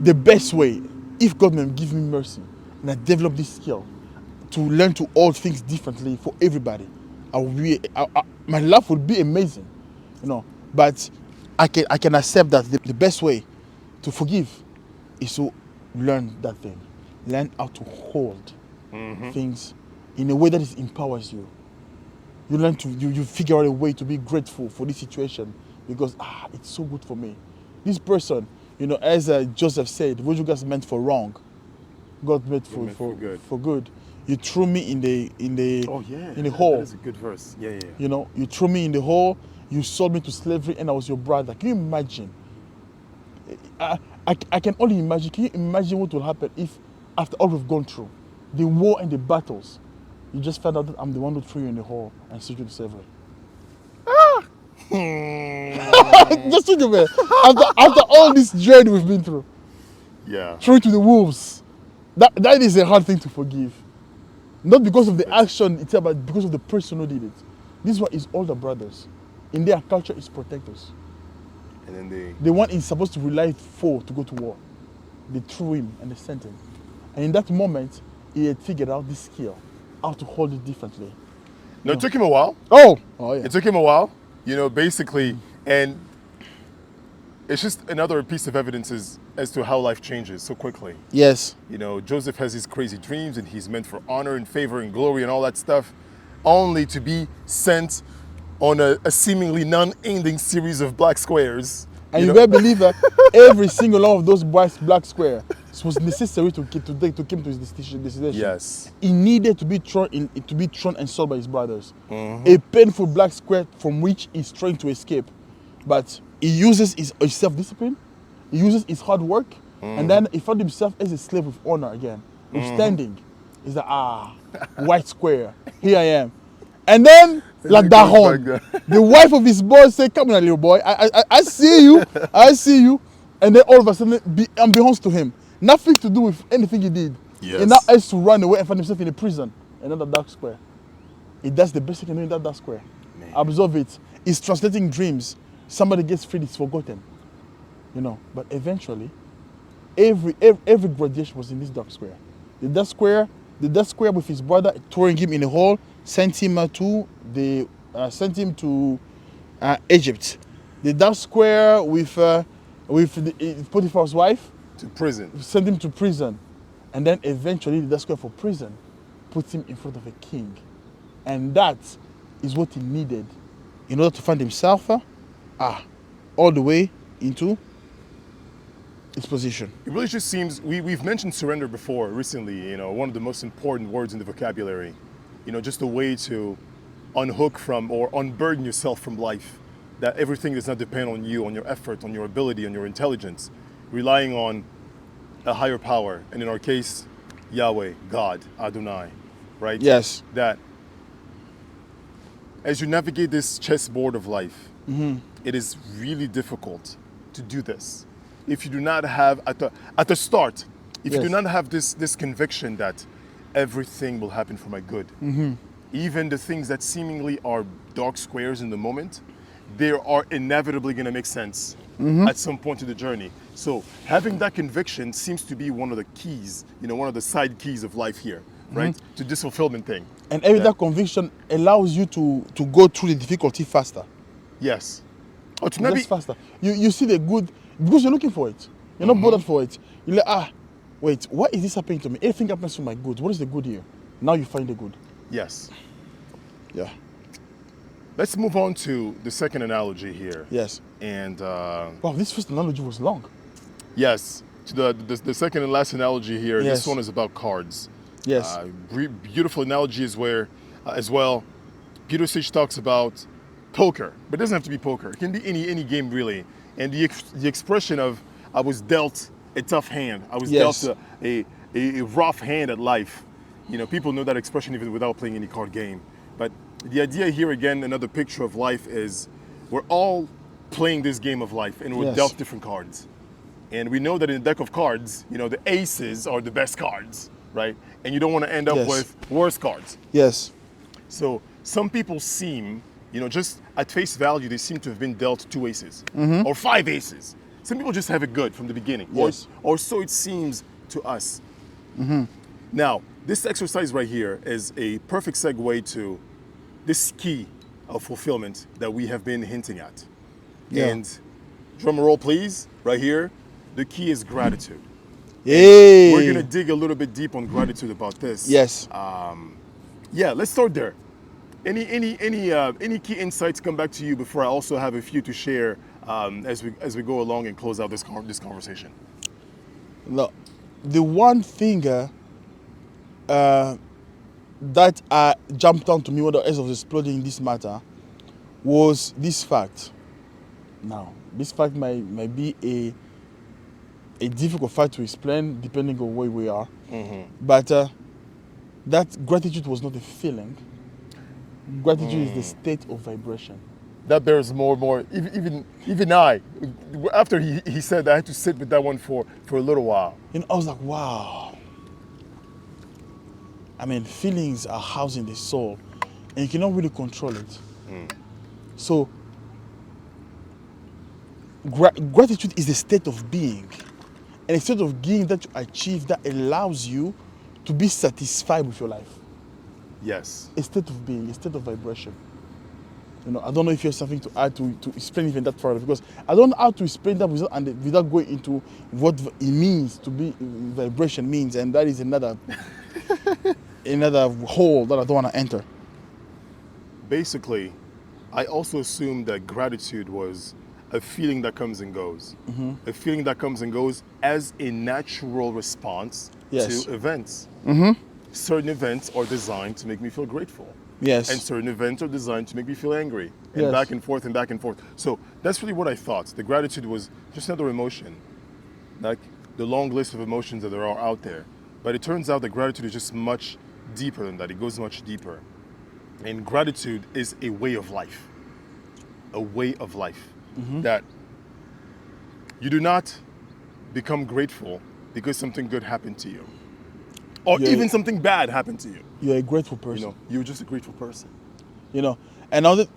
the best way, if God may give me mercy, and I develop this skill to learn to hold things differently for everybody, my life would be amazing, you know. But I can accept that the best way to forgive is to learn that thing, learn how to hold things in a way that it empowers you. You learn to you figure out a way to be grateful for this situation because it's so good for me. This person, you know, as Joseph said, what you guys meant for wrong, God meant for good. You threw me in the hole. That is a good verse. Yeah. You know, you threw me in the hole. You sold me to slavery, and I was your brother. Can you imagine? I can only imagine. Can you imagine what will happen if, after all we've gone through, the war and the battles, you just found out that I'm the one who threw you in the hole and sold you to slavery? Just think of it. After all this journey we've been through, through to the wolves, that is a hard thing to forgive. Not because of the action itself, but because of the person who did it. This one is older brothers. In their culture, is protectors. And then the one is supposed to rely for to go to war. They threw him and they sent him. And in that moment, he had figured out this skill, how to hold it differently. No, it took him a while. Oh yeah. It took him a while, you know, basically. And it's just another piece of evidence as to how life changes so quickly. Yes. You know, Joseph has his crazy dreams and he's meant for honor and favor and glory and all that stuff, only to be sent on a seemingly non-ending series of black squares. And you better believe that every single one of those black squares was necessary to come to his destination. Yes. He needed to be thrown and sold by his brothers. A painful black square from which he's trying to escape. But he uses his self-discipline, he uses his hard work, and then he found himself as a slave with honor again, with standing. He's like, white square, here I am. And then, like that horn, the wife of his boss said, come on, little boy, I see you. And then all of a sudden, unbeknownst to him, nothing to do with anything he did. Yes. He now has to run away and find himself in a prison, another dark square. He does the best he can do in that dark square. Man. Observe it. He's translating dreams. Somebody gets freed, it's forgotten. You know, but eventually, every graduation was in this dark square. The dark square with his brother throwing him in a hole, sent him to Egypt. The dark square with Potiphar's wife to prison. Sent him to prison, and then eventually the dark square for prison puts him in front of a king, and that is what he needed in order to find himself all the way into its position. It really just seems, we've mentioned surrender before recently, you know, one of the most important words in the vocabulary, you know, just a way to unhook from or unburden yourself from life. That everything does not depend on you, on your effort, on your ability, on your intelligence. Relying on a higher power, and in our case, Yahweh, God, Adonai, right? Yes. That as you navigate this chessboard of life, it is really difficult to do this. If you do not have, at the start, if you do Yes. not have this conviction that everything will happen for my good, even the things that seemingly are dark squares in the moment, they are inevitably going to make sense at some point in the journey. So having that conviction seems to be one of the keys, one of the side keys of life here, right? To this fulfillment thing. And having that conviction allows you to go through the difficulty faster. Yes. Oh, to maybe Just faster. You see the good, because you're looking for it. You're not bothered for it. You're like, wait, why is this happening to me? Everything happens for my good. What is the good here? Now you find the good. yes. Yeah. Let's move on to the second analogy here. Yes. And Wow, this first analogy was long. yes, to the second and last analogy here. Yes. This one is about cards. Yes. Beautiful analogy is where, as well, Peter Sage talks about poker, but it doesn't have to be poker. It can be any game really. And the expression of I was dealt a tough hand. I was Yes. dealt a rough hand at life. People know that expression even without playing any card game. But the idea here again, another picture of life is we're all playing this game of life and we're Yes. dealt different cards. And we know that in a deck of cards, the aces are the best cards, right? And you don't want to end up Yes. with worse cards. Yes. So some people seem, just at face value, they seem to have been dealt 2 aces or 5 aces. Some people just have it good from the beginning, Yes. or so it seems to us. Now, this exercise right here is a perfect segue to this key of fulfillment that we have been hinting at. Yeah. And drum roll, please, right here. The key is gratitude. Yay. We're gonna dig a little bit deep on gratitude about this. Yes. Yeah, let's start there. Any key insights come back to you before I also have a few to share as we go along and close out this conversation. No, the one thing that jumped onto me when the eyes was exploding in this matter was this fact. Now, this fact might be a difficult fact to explain depending on where we are. But that gratitude was not a feeling. Gratitude is the state of vibration. That bears more. Even I, after he said that, I had to sit with that one for a little while. I was like, wow. I mean, feelings are housed in the soul, and you cannot really control it. So, gratitude is the state of being, and a state of being that you achieve that allows you to be satisfied with your life. Yes. A state of being, a state of vibration. I don't know if you have something to add to explain even that further, because I don't know how to explain that without going into what it means to be vibration means, and that is another hole that I don't want to enter. Basically, I also assumed that gratitude was a feeling that comes and goes. A feeling that comes and goes as a natural response Yes. to events. Certain events are designed to make me feel grateful. Yes. And certain events are designed to make me feel angry. And Yes. back and forth and back and forth. So that's really what I thought. The gratitude was just another emotion. Like the long list of emotions that there are out there. But it turns out that gratitude is just much deeper than that. It goes much deeper. And gratitude is a way of life. A way of life. That you do not become grateful because something good happened to you. Or Yeah. even something bad happened to you. You're a grateful person. You're just a grateful person. And the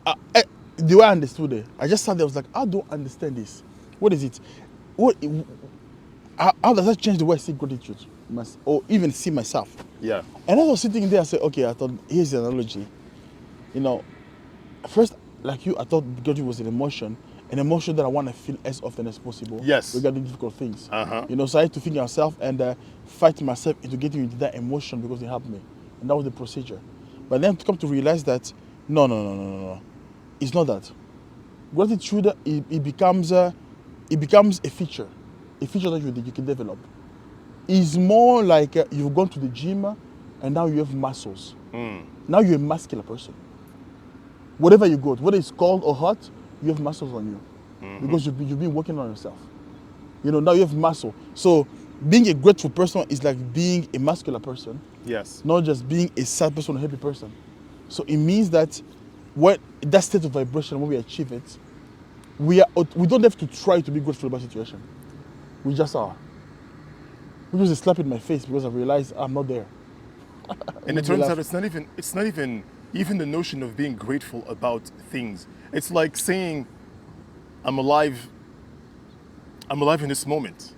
way I understood it, I just sat there, I was like, I don't understand this. What is it? How does that change the way I see gratitude? Or even see myself? Yeah. And as I was sitting there, I said, okay, I thought, here's the analogy. First, like you, I thought gratitude was an emotion that I want to feel as often as possible. Yes. Regarding difficult things. So I had to think myself and fight myself into getting into that emotion because it helped me. And that was the procedure. But then to come to realize that, no. It's not that. Gratitude, it becomes a feature that you can develop. It's more like you've gone to the gym and now you have muscles. Now you're a muscular person. whatever you go, whether it's cold or hot, you have muscles on you because you've been working on yourself. You know, now you have muscle. So being a grateful person is like being a muscular person, Yes. not just being a sad person or happy person. So it means that when that state of vibration, when we achieve it, we don't have to try to be grateful about the situation. We just are. Which was a slap in my face because I realized I'm not there. And it turns out it's not even the notion of being grateful about things. It's like saying, I'm alive in this moment.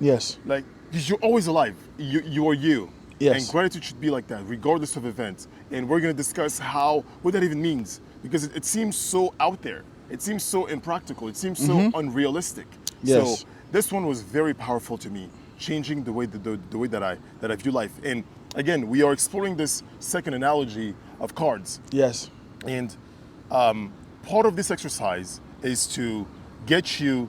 Yes. Like, because you're always alive. You are you. Yes. And gratitude should be like that, regardless of events. And we're going to discuss what that even means, because it seems so out there. It seems so impractical. It seems so unrealistic. Yes. So this one was very powerful to me, changing the way that I view life. And again, we are exploring this second analogy of cards. Yes. And part of this exercise is to get you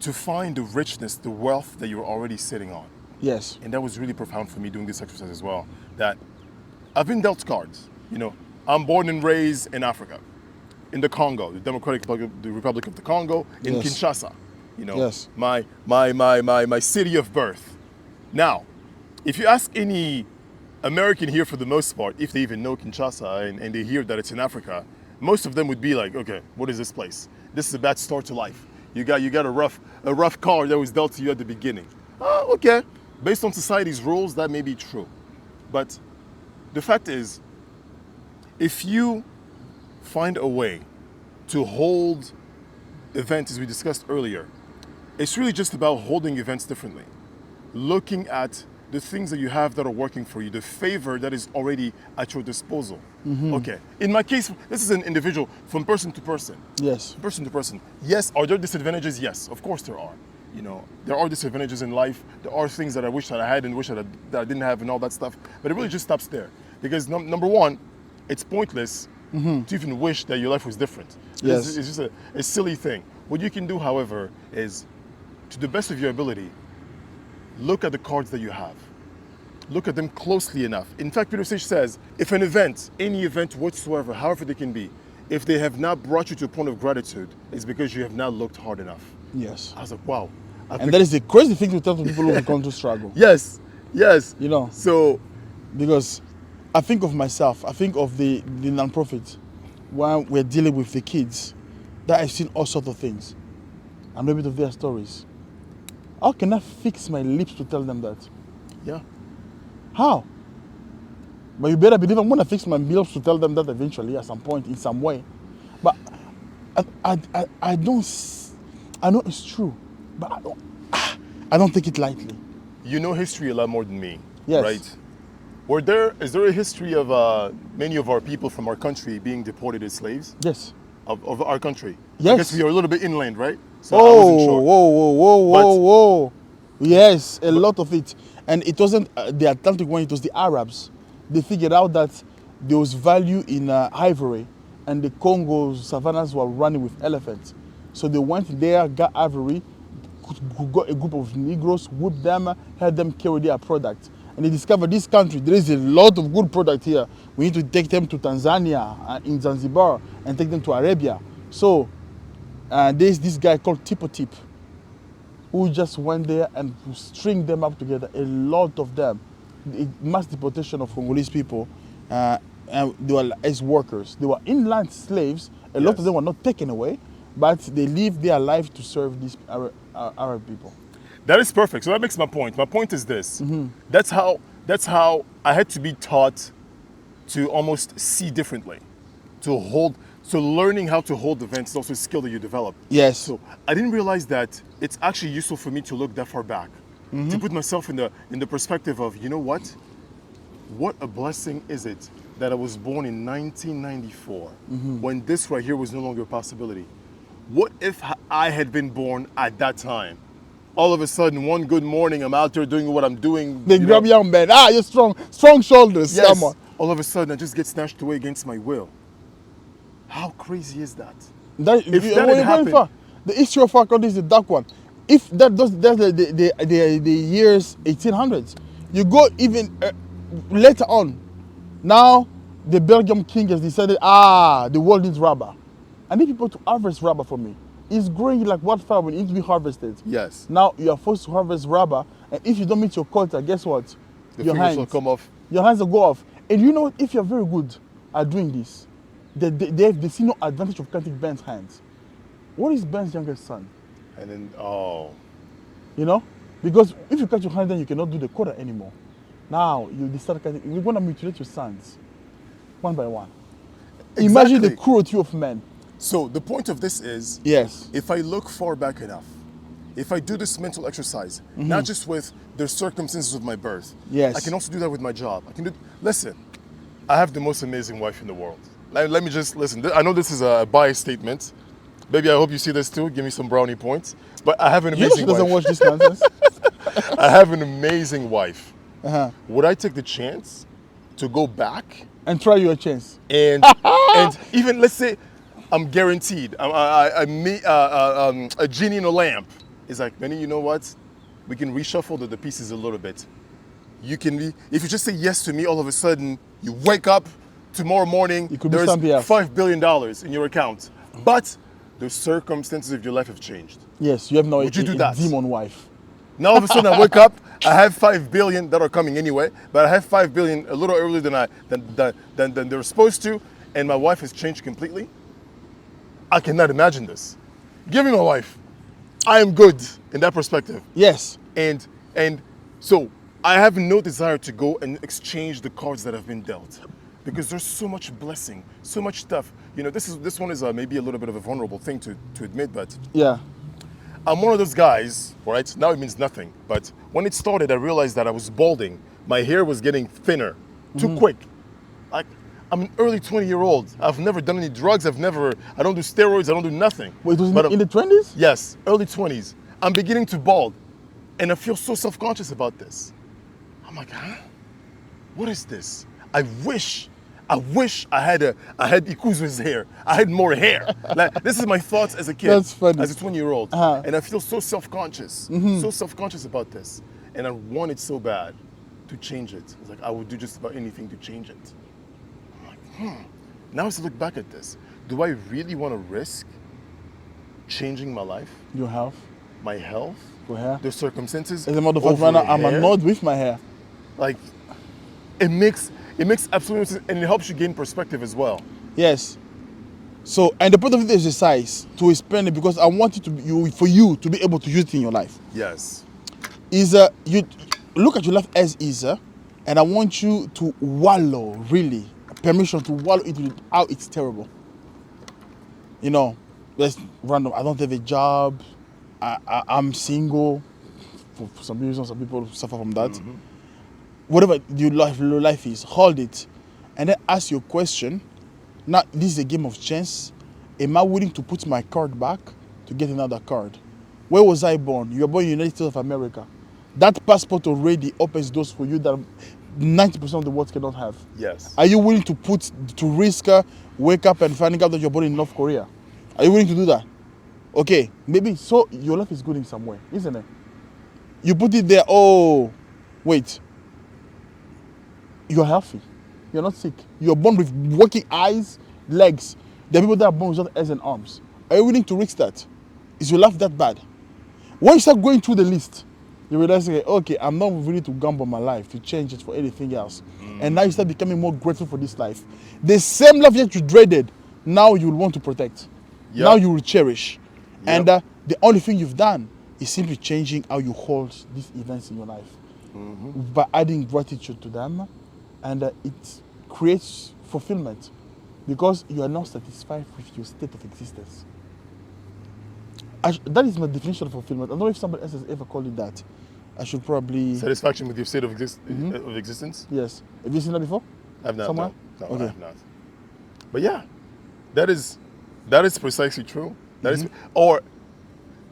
to find the richness, the wealth that you're already sitting on. Yes. And that was really profound for me doing this exercise as well. That I've been dealt cards. You know, I'm born and raised in Africa, in the Congo, the Republic of the Congo, in Yes. Kinshasa. You know, Yes. my city of birth. Now, if you ask any American here, for the most part, if they even know Kinshasa and they hear that it's in Africa, most of them would be like, okay, what is this place? This is a bad start to life. You got a rough card that was dealt to you at the beginning. Okay. Based on society's rules, that may be true. But the fact is, if you find a way to hold events, as we discussed earlier, it's really just about holding events differently. Looking at the things that you have that are working for you, the favor that is already at your disposal. Okay. In my case, this is an individual, from person to person. Yes. Person to person. Yes, are there disadvantages? Yes, of course there are. You know, there are disadvantages in life. There are things that I wish that I had and wish that I didn't have and all that stuff. But it really just stops there. Because number one, it's pointless to even wish that your life was different. Yes. It's just a silly thing. What you can do, however, is, to the best of your ability, look at the cards that you have. Look at them closely enough. In fact, Peter Sage says, if an event, any event whatsoever, however they can be, if they have not brought you to a point of gratitude, it's because you have not looked hard enough. Yes. I was like, wow. And that is the crazy thing to tell to people who have gone through struggle. Yes, yes. You know. So, because I think of myself, I think of the non-profit, when we're dealing with the kids, that I've seen all sorts of things. I know a bit of their stories. How can I fix my lips to tell them that? yeah. How? But you better believe I'm going to fix my lips to tell them that eventually, at some point, in some way. But I know it's true, but I don't take it lightly. You know history a lot more than me, Yes. right? Is there a history of many of our people from our country being deported as slaves? Yes. Of our country? Yes. Because we are a little bit inland, right? So I wasn't sure. Whoa. Yes, a lot of it. And it wasn't the Atlantic one, it was the Arabs. They figured out that there was value in ivory, and the Congo savannas were running with elephants. So they went there, got ivory, got a group of Negroes, whipped them, had them carry their product. And they discovered this country, there is a lot of good product here. We need to take them to Tanzania, in Zanzibar, and take them to Arabia. So there's this guy called Tipo Tip, who just went there and string them up together, a lot of them. Mass deportation of Congolese people, and they were as workers. They were inland slaves. A lot of them were not taken away, but they lived their life to serve these Arab people. That is perfect. So that makes my point. My point is this. That's how I had to be taught to almost see differently, so learning how to hold events is also a skill that you develop. Yes. So I didn't realize that it's actually useful for me to look that far back, to put myself in the perspective of, you know what a blessing is it that I was born in 1994 when this right here was no longer a possibility. What if I had been born at that time? All of a sudden, one good morning, I'm out there doing what I'm doing. They grab young man. You're strong shoulders. Yes. Come on. All of a sudden, I just get snatched away against my will. How crazy is that? If that had happened, the history of our country is the dark one. If that's the years 1800s, you go even later on. Now the Belgium king has decided, the world needs rubber. I need people to harvest rubber for me. It's growing like wildfire when it needs to be harvested. Yes. Now you are forced to harvest rubber, and if you don't meet your quota, guess what? The fingers will come off. Your hands will go off. And you know what? If you're very good at doing this, they see no advantage of cutting Ben's hands. What is Ben's youngest son? And then, You know? Because if you cut your hand, then you cannot do the quota anymore. Now you decide cutting. You're gonna mutilate your sons, one by one. Exactly. Imagine the cruelty of men. So the point of this is, Yes. if I look far back enough, if I do this mental exercise, not just with the circumstances of my birth, Yes. I can also do that with my job. I can do. Listen, I have the most amazing wife in the world. Let me just listen. I know this is a biased statement. Baby, I hope you see this too. Give me some brownie points. But I have an You know she amazing doesn't wife. watch this nonsense. I have an amazing wife. Uh-huh. Would I take the chance to go back And try your chance. and even let's say I'm guaranteed a genie in a lamp is like, Benny, you know what? We can reshuffle the pieces a little bit. You can be, if you just say yes to me, all of a sudden you wake up tomorrow morning, It could be there's somebody else. $5 billion in your account, but the circumstances of your life have changed. Yes, you have now Would you do that? demon wife. Now all of a sudden I wake up, I have 5 billion that are coming anyway, but I have 5 billion a little earlier than they're supposed to, and my wife has changed completely. I cannot imagine this. Give me my wife. I am good in that perspective. Yes. And so I have no desire to go and exchange the cards that have been dealt, because there's so much blessing, so much stuff. You know, this one is maybe a little bit of a vulnerable thing to admit, but Yeah. I'm one of those guys, right? Now it means nothing, but when it started, I realized that I was balding. My hair was getting thinner, too quick. Like, I'm an early 20-year-old. I've never done any drugs. I don't do steroids. I don't do nothing. Wait, it was But in the 20s? Yes, early 20s. I'm beginning to bald, and I feel so self-conscious about this. I'm like, huh? What is this? I wish I had Ikuzu's hair. I had more hair. Like, this is my thoughts as a kid. That's funny. As a 20-year-old. Uh-huh. And I feel so self-conscious. So self-conscious about this. And I wanted so bad to change it. It's like I would do just about anything to change it. I'm like, Now as I look back at this, do I really want to risk changing my life, Your health, my health, your hair. the circumstances? As a matter of fact, over right now, I'm hair? annoyed with my hair. Like, it makes absolute sense, and it helps you gain perspective as well. Yes. So, and the point of the exercise to explain it, because I want it to be for you to be able to use it in your life, Yes. is you look at your life as is, and I want you to wallow, really, permission to wallow into how it's terrible. You know, that's random. I don't have a job. I'm single. For some reason, some people suffer from that. Whatever your life is, hold it, and then ask your question. Now, this is a game of chance. Am I willing to put my card back to get another card? Where was I born? You were born in the United States of America. That passport already opens doors for you that 90% of the world cannot have. Yes. Are you willing to risk wake up and finding out that you're born in North Korea? Are you willing to do that? Okay, maybe so your life is good in some way, isn't it? You put it there, oh, wait. You're healthy. You're not sick. You're born with working eyes, legs. There are people that are born without hands and arms. Are you willing to risk that? Is your life that bad? When you start going through the list, you realize, okay, I'm not ready to gamble my life, to change it for anything else. And now you start becoming more grateful for this life. The same life that you dreaded, now you will want to protect. Yep. Now you will cherish. Yep. And the only thing you've done is simply changing how you hold these events in your life. By adding gratitude to them, and it creates fulfillment because you are now satisfied with your state of existence. That is my definition of fulfillment. I don't know if somebody else has ever called it that. I should probably... Satisfaction with your state of existence? Yes. Have you seen that before? I've not. Somewhere? No, Okay. I have not. But yeah, that is precisely true. That is, or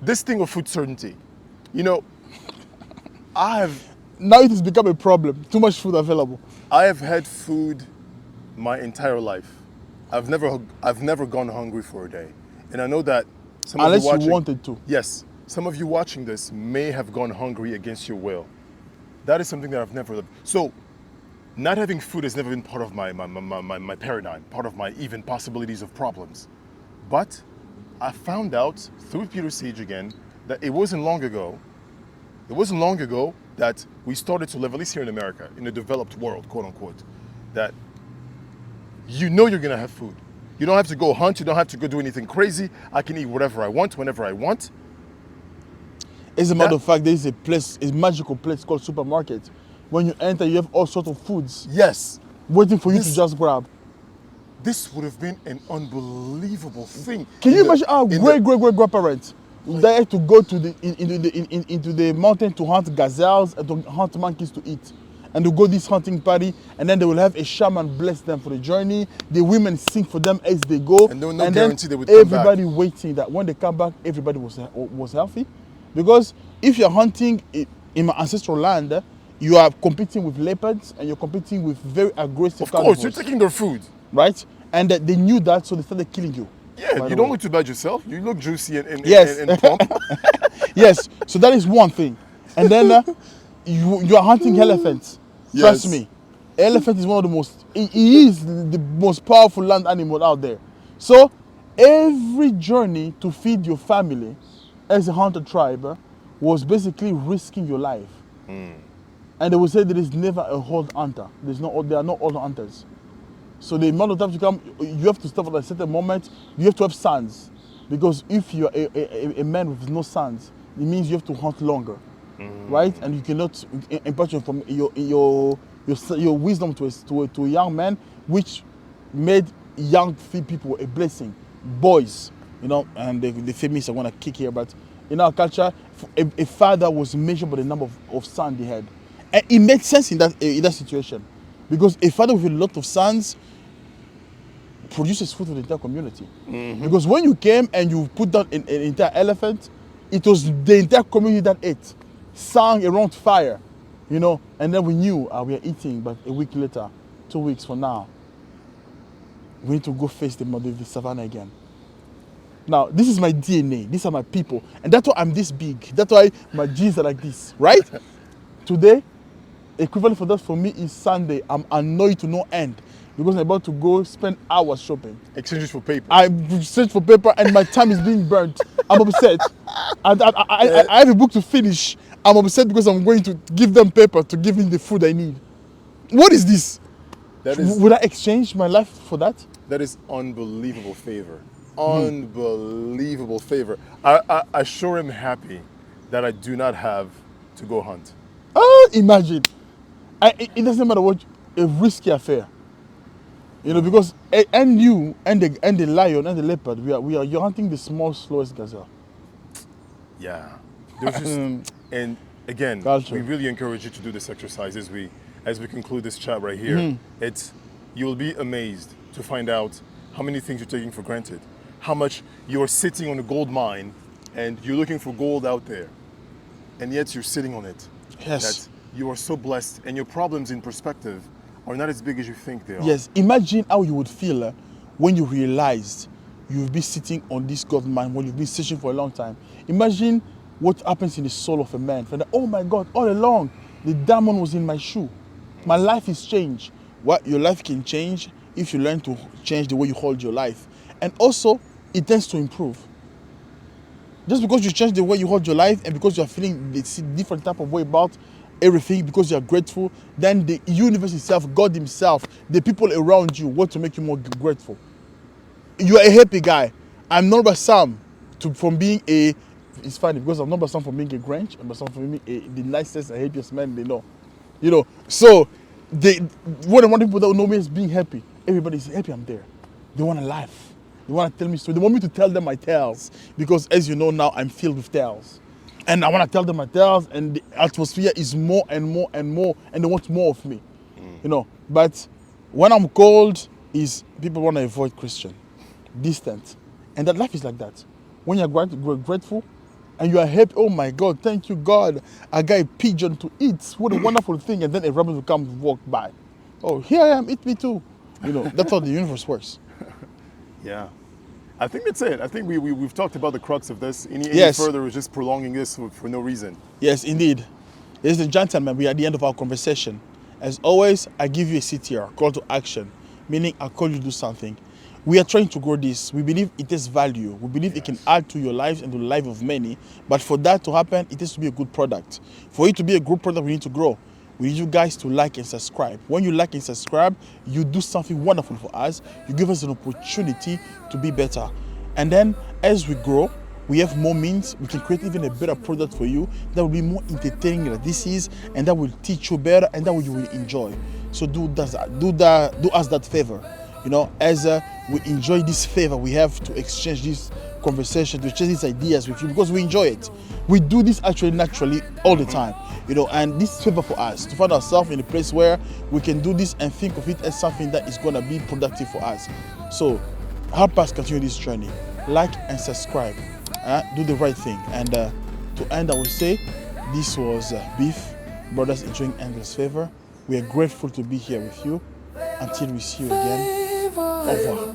this thing of food certainty. You know, Now it has become a problem. Too much food available. I have had food my entire life. I've never gone hungry for a day, and I know that some Unless of you watching, you wanted to. Yes, some of you watching this may have gone hungry against your will. That is something that I've never lived. So, not having food has never been part of my paradigm, part of my even possibilities of problems. But I found out through Peter Sage again that it wasn't long ago that we started to live, at least here in America, in the developed world, quote unquote, that you know you're gonna have food. You don't have to go hunt, you don't have to go do anything crazy. I can eat whatever I want, whenever I want. As a matter of fact, there is a magical place called supermarket. When you enter, you have all sorts of foods. Yes. Waiting for you to just grab. This would have been an unbelievable thing. Can you imagine our great grandparents they had to go to into the mountain to hunt gazelles and to hunt monkeys to eat, and to go this hunting party, and then they will have a shaman bless them for the journey. The women sing for them as they go, and no and guarantee then they would come everybody back. waiting that when they come back, everybody was healthy, because if you're hunting in my ancestral land, you are competing with leopards and you're competing with very aggressive Of course, you're taking their food. right? And they knew that, so they started killing you. Yeah, you don't look too bad yourself. You look juicy and Yes. and plump. Yes, so that is one thing. And then you are hunting elephants. Trust Yes. me, elephant is one of the most, he is the most powerful land animal out there. So every journey to feed your family as a hunter tribe was basically risking your life. And they will say there is never a old hunter. There are no old hunters. So the amount of time you come, you have to stop at a certain moment. You have to have sons, because if you're a man with no sons, it means you have to hunt longer, right? And you cannot impart from your wisdom to a young man, which made young people a blessing, boys, And the famous I want to kick here, but in our culture, a father was measured by the number of sons they had, and it makes sense in that situation, because a father with a lot of sons produces food for the entire community. Because when you came and you put down an entire elephant, it was the entire community that ate, sang around fire, and then we knew we are eating, but a week later, 2 weeks from now, we need to go face the savannah again. Now, this is my DNA, these are my people, and that's why I'm this big, that's why my genes are like this, right? Today, equivalent for that for me is Sunday. I'm annoyed to no end, because I'm about to go spend hours shopping. Exchanges for paper. I search for paper and my time is being burnt. I'm upset. I have a book to finish. I'm upset because I'm going to give them paper to give me the food I need. What is this? Would I exchange my life for that? That is unbelievable favor. Unbelievable favor. I sure am happy that I do not have to go hunt. Oh, imagine. It doesn't matter what, a risky affair. Because and you and the lion and the leopard, you're hunting the small, slowest gazelle. Yeah. There's just, and again, Culture. we really encourage you to do this exercise as we conclude this chat right here. You'll be amazed to find out how many things you're taking for granted, how much you're sitting on a gold mine and you're looking for gold out there, and yet you're sitting on it. Yes. That you are so blessed, and your problems in perspective are not as big as you think they are. Yes, imagine how you would feel when you realized you've been sitting on this gold mine when you've been searching for a long time. Imagine what happens in the soul of a man. Oh my God, all along, the diamond was in my shoe. My life is changed. What your life can change if you learn to change the way you hold your life. And also, it tends to improve. Just because you change the way you hold your life and because you're feeling the different type of way about everything, because you're grateful, then the universe itself, God himself, the people around you want to make you more grateful. You're a happy guy. I'm not Sam from being it's funny because I'm not Sam from being a Grinch, I'm Sam from being the nicest and happiest man they know. So when I want people that know me as being happy, everybody's happy I'm there. They want to laugh. They want to tell me stories. They want me to tell them my tales, because as you know now, I'm filled with tales. And I want to tell them my tales, and the atmosphere is more and more and more, and they want more of me. But when I'm cold, people want to avoid Christian, distant. And that life is like that. When you're grateful and you are happy, oh my God, thank you God, I got a pigeon to eat. What a wonderful thing. And then a rabbit will come and walk by. Oh, here I am, eat me too. That's how the universe works. Yeah. I think that's it. I think we've talked about the crux of this. Any Yes. further is just prolonging this for no reason. Yes, indeed. Ladies and gentlemen, we are at the end of our conversation. As always, I give you a CTR, call to action, meaning I call you to do something. We are trying to grow this. We believe it has value. We believe it can add to your lives and to the life of many. But for that to happen, it has to be a good product. For it to be a good product, we need to grow. We need you guys to like and subscribe. When you like and subscribe, you do something wonderful for us. You give us an opportunity to be better. And then as we grow, we have more means. We can create even a better product for you that will be more entertaining than this is, and that will teach you better, and that you will enjoy. So do us that favor. As we enjoy this favor, we have to exchange this conversation, to exchange these ideas with you because we enjoy it. We do this actually naturally all the time, and this favor for us to find ourselves in a place where we can do this and think of it as something that is going to be productive for us. So help us continue this journey. Like and subscribe. Do the right thing. And to end, I will say this was B.E.F, Brothers Enjoying Endless Favor. We are grateful to be here with you. Until we see you again, au revoir.